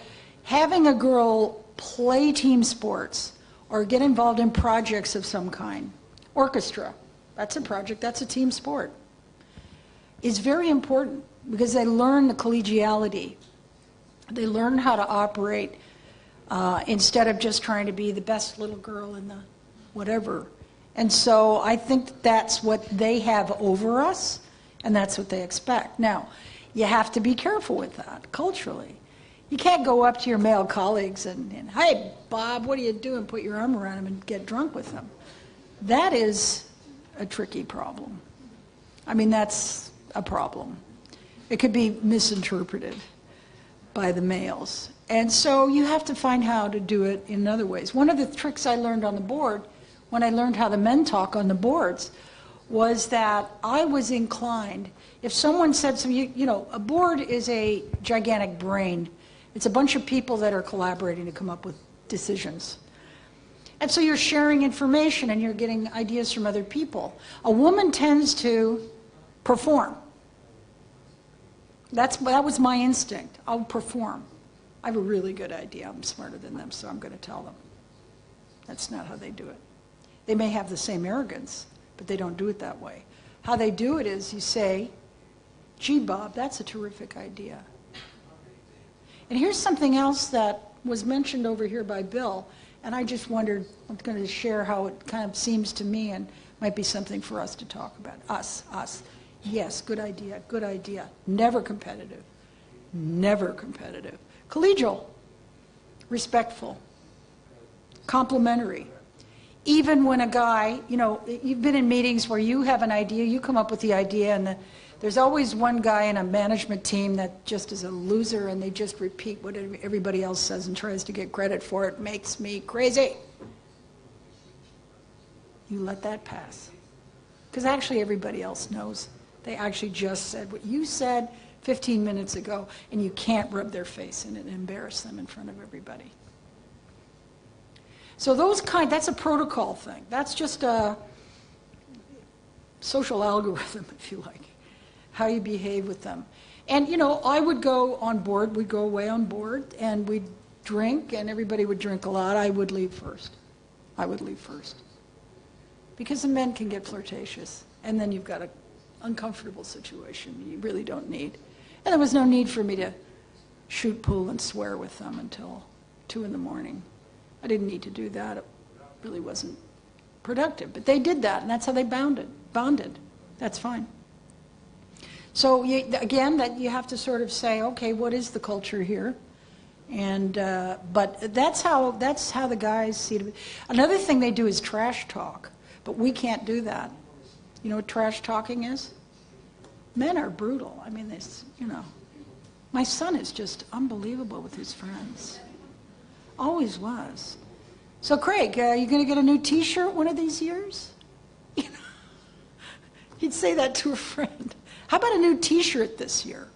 Speaker 2: having a girl play team sports or get involved in projects of some kind, orchestra, that's a project, that's a team sport, is very important because they learn the collegiality. They learn how to operate instead of just trying to be the best little girl in the whatever. And so I think that's what they have over us, and that's what they expect. Now, you have to be careful with that culturally. You can't go up to your male colleagues and hey, Bob, what are you doing? Put your arm around them and get drunk with them. That is a tricky problem. I mean, that's a problem. It could be misinterpreted by the males. And so you have to find how to do it in other ways. One of the tricks I learned on the board, when I learned how the men talk on the boards, was that I was inclined, if someone said something, you know, a board is a gigantic brain. It's a bunch of people that are collaborating to come up with decisions. And so you're sharing information and you're getting ideas from other people. A woman tends to perform. That was my instinct. I'll perform. I have a really good idea. I'm smarter than them, so I'm going to tell them. That's not how they do it. They may have the same arrogance, but they don't do it that way. How they do it is you say, gee, Bob, that's a terrific idea. And here's something else that was mentioned over here by Bill, and I just wondered, I'm going to share how it kind of seems to me and might be something for us to talk about. Us. Yes, good idea, good idea. Never competitive. Never competitive. Collegial. Respectful. Complimentary. even when a guy, you've been in meetings where you have an idea, you come up with the idea, and there's always one guy in a management team that just is a loser, and they just repeat what everybody else says and tries to get credit for it. Makes me crazy. You let that pass. Because actually everybody else knows. They actually just said what you said 15 minutes ago, and you can't rub their face in it and embarrass them in front of everybody. So that's a protocol thing. That's just a social algorithm, if you like, how you behave with them. And, I would go on board, we'd go away on board, and we'd drink, and everybody would drink a lot. I would leave first. Because the men can get flirtatious, and then you've got an uncomfortable situation you really don't need. And there was no need for me to shoot pool and swear with them until 2 in the morning. I didn't need to do that. It really wasn't productive. But they did that, and that's how they bonded. That's fine. So again, you have to sort of say, okay, what is the culture here? And but that's how the guys see it. Another thing they do is trash talk, but we can't do that. You know what trash talking is? Men are brutal. I mean, my son is just unbelievable with his friends. Always was. So, Craig, are you going to get a new T-shirt one of these years? He'd say that to a friend. How about a new T-shirt this year?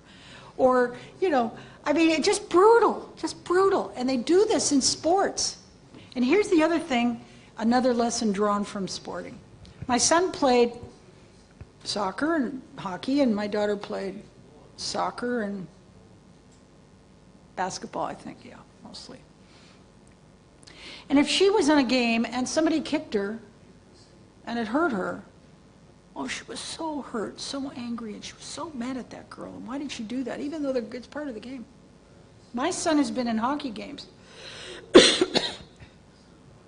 Speaker 2: Or, it's just brutal. And they do this in sports. And here's the other thing, another lesson drawn from sporting. My son played soccer and hockey, and my daughter played soccer and basketball, I think, mostly. And if she was in a game and somebody kicked her and it hurt her, she was so hurt, so angry, and she was so mad at that girl. And why did she do that, even though it's part of the game? My son has been in hockey games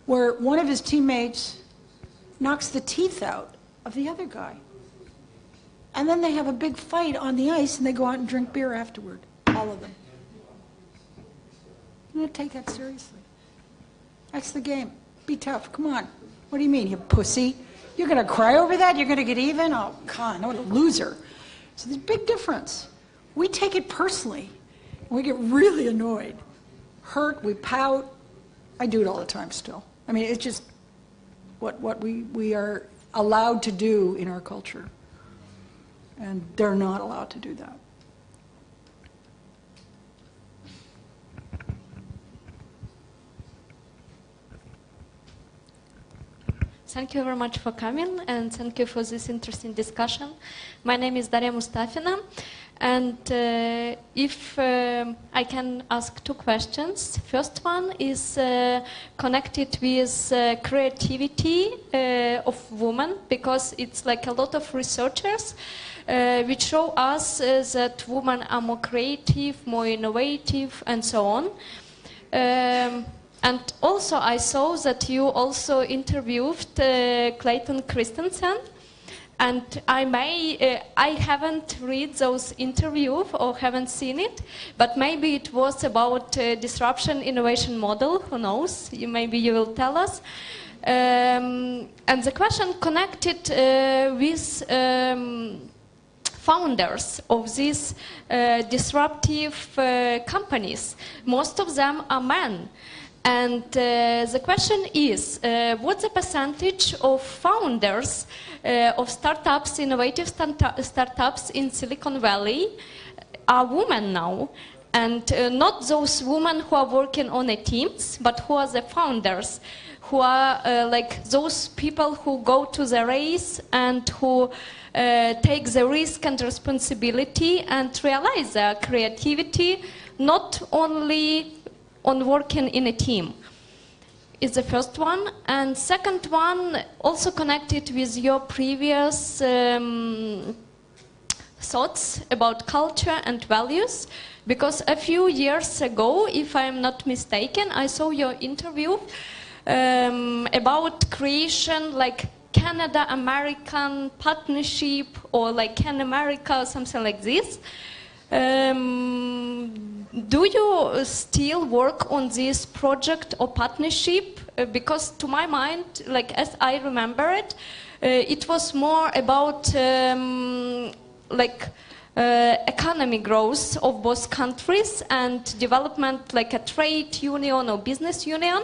Speaker 2: where one of his teammates knocks the teeth out of the other guy. And then they have a big fight on the ice, and they go out and drink beer afterward, all of them. You don't take that seriously. That's the game. Be tough. Come on. What do you mean, you pussy? You're going to cry over that? You're going to get even? Oh, God, what a loser. So there's a big difference. We take it personally. We get really annoyed. Hurt, we pout. I do it all the time still. I mean, it's just what we are allowed to do in our culture. And they're not allowed to do that.
Speaker 8: Thank you very much for coming, and thank you for this interesting discussion. My name is Daria Mustafina, and if I can ask 2 questions. First one is connected with creativity of women, because it's like a lot of researchers which show us that women are more creative, more innovative, and so on. And also I saw that you also interviewed Clayton Christensen, and I haven't read those interviews or haven't seen it, but maybe it was about disruption innovation model, who knows, maybe you will tell us. And the question connected with founders of these disruptive companies. Most of them are men. And the question is, what's the percentage of founders of startups, innovative startups in Silicon Valley are women now? And not those women who are working on the teams, but who are the founders, who are like those people who go to the race and who take the risk and responsibility and realize their creativity, not only on working in a team, is the first one. And second one, also connected with your previous thoughts about culture and values, because a few years ago, if I'm not mistaken, I saw your interview about creation like Canada-American partnership or like Can America or something like this. Do you still work on this project or partnership? Because to my mind, like as I remember it, it was more about economy growth of both countries and development like a trade union or business union.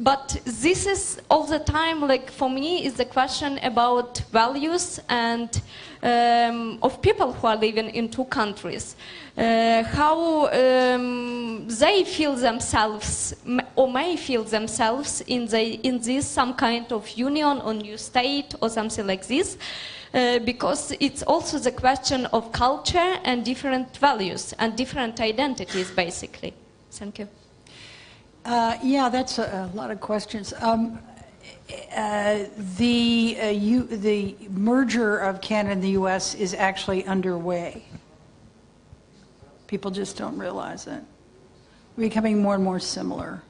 Speaker 8: But this is all the time, like for me, is the question about values and of people who are living in two countries. How they feel themselves or may feel themselves in this some kind of union or new state or something like this. Because it's also the question of culture and different values and different identities, basically. Thank you.
Speaker 2: Yeah, that's a lot of questions. The merger of Canada and the U.S. is actually underway. People just don't realize it. We're becoming more and more similar.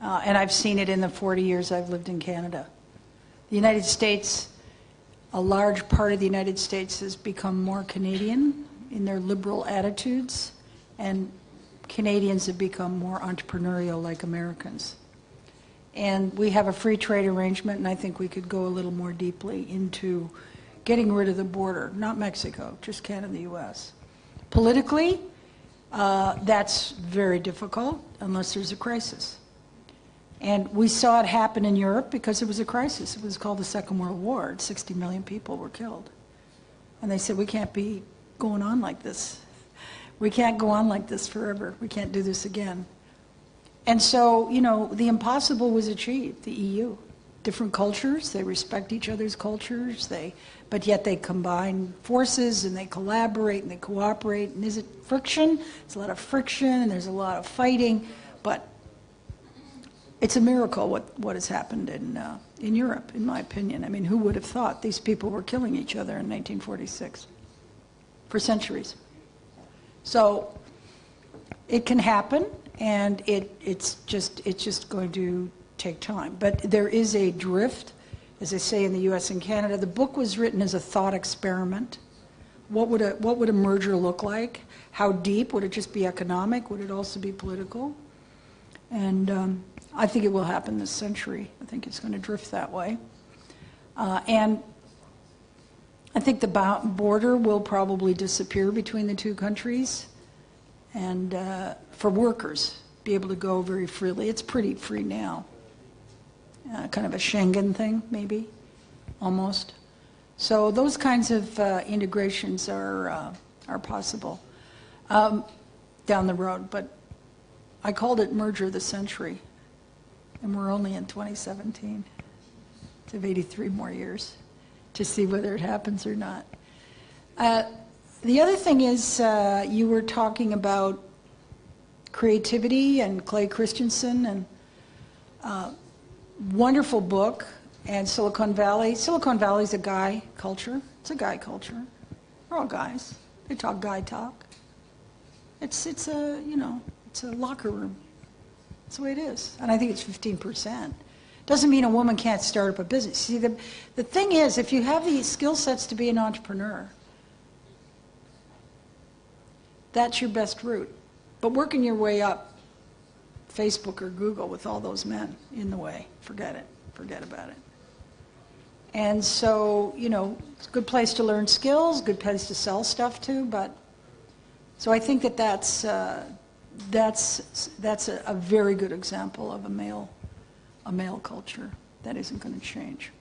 Speaker 2: And I've seen it in the 40 years I've lived in Canada. The United States, a large part of the United States has become more Canadian in their liberal attitudes, and Canadians have become more entrepreneurial like Americans. And we have a free trade arrangement, and I think we could go a little more deeply into getting rid of the border, not Mexico, just Canada and the U.S. Politically, that's very difficult unless there's a crisis. And we saw it happen in Europe because it was a crisis. It was called the Second World War. 60 million people were killed. And they said, we can't be going on like this. We can't go on like this forever. We can't do this again. And so, you know, the impossible was achieved, the EU. Different cultures, they respect each other's cultures, but yet they combine forces and they collaborate and they cooperate. And is it friction? There's a lot of friction and there's a lot of fighting, but it's a miracle what has happened in Europe, in my opinion. I mean, who would have thought these people were killing each other in 1946 for centuries? So it can happen, and it's just going to take time. But there is a drift, as I say, in the U.S. and Canada. The book was written as a thought experiment. What would a merger look like? How deep? Would it just be economic? Would it also be political? And I think it will happen this century. I think it's going to drift that way. And I think the border will probably disappear between the two countries. And for workers, be able to go very freely. It's pretty free now. Kind of a Schengen thing, maybe, almost. So those kinds of integrations are possible down the road. But I called it merger of the century, and we're only in 2017. So we have 83 more years to see whether it happens or not. The other thing is, you were talking about creativity and Clay Christensen, and wonderful book, and Silicon Valley. Silicon Valley's a guy culture. It's a guy culture. We're all guys. They talk guy talk. It's a locker room. That's the way it is. And I think it's 15%. Doesn't mean a woman can't start up a business. See, the thing is, if you have the skill sets to be an entrepreneur, that's your best route. But working your way up, Facebook or Google with all those men in the way, forget it. Forget about it. And so, you know, it's a good place to learn skills, good place to sell stuff to, but so I think that's a very good example of a male culture that isn't going to change.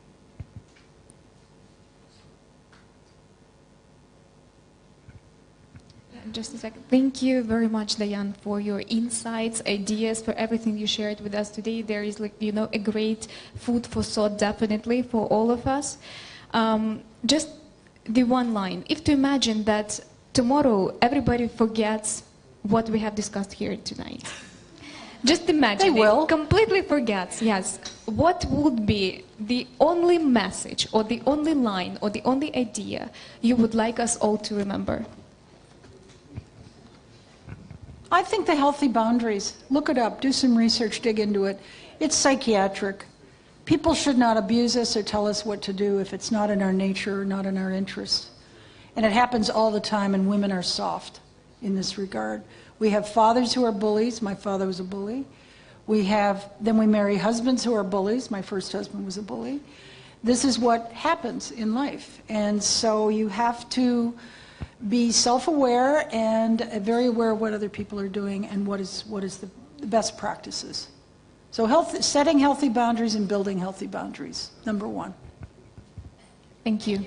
Speaker 1: Just a second. Thank you very much, Diane, for your insights, ideas, for everything you shared with us today. There is, a great food for thought, definitely, for all of us. Just the one line. If to imagine that tomorrow everybody forgets what we have discussed here tonight. Just imagine. They will. Completely forgets, yes. What would be the only message or the only line or the only idea you would like us all to remember?
Speaker 2: I think the healthy boundaries. Look it up, do some research, dig into it. It's psychiatric. People should not abuse us or tell us what to do if it's not in our nature or not in our interests. And it happens all the time, and women are soft. in this regard. We have fathers who are bullies. My father was a bully. Then we marry husbands who are bullies. My first husband was a bully. This is what happens in life. And so you have to be self-aware and very aware of what other people are doing and what is the best practices. So setting healthy boundaries and building healthy boundaries, number one.
Speaker 1: Thank you.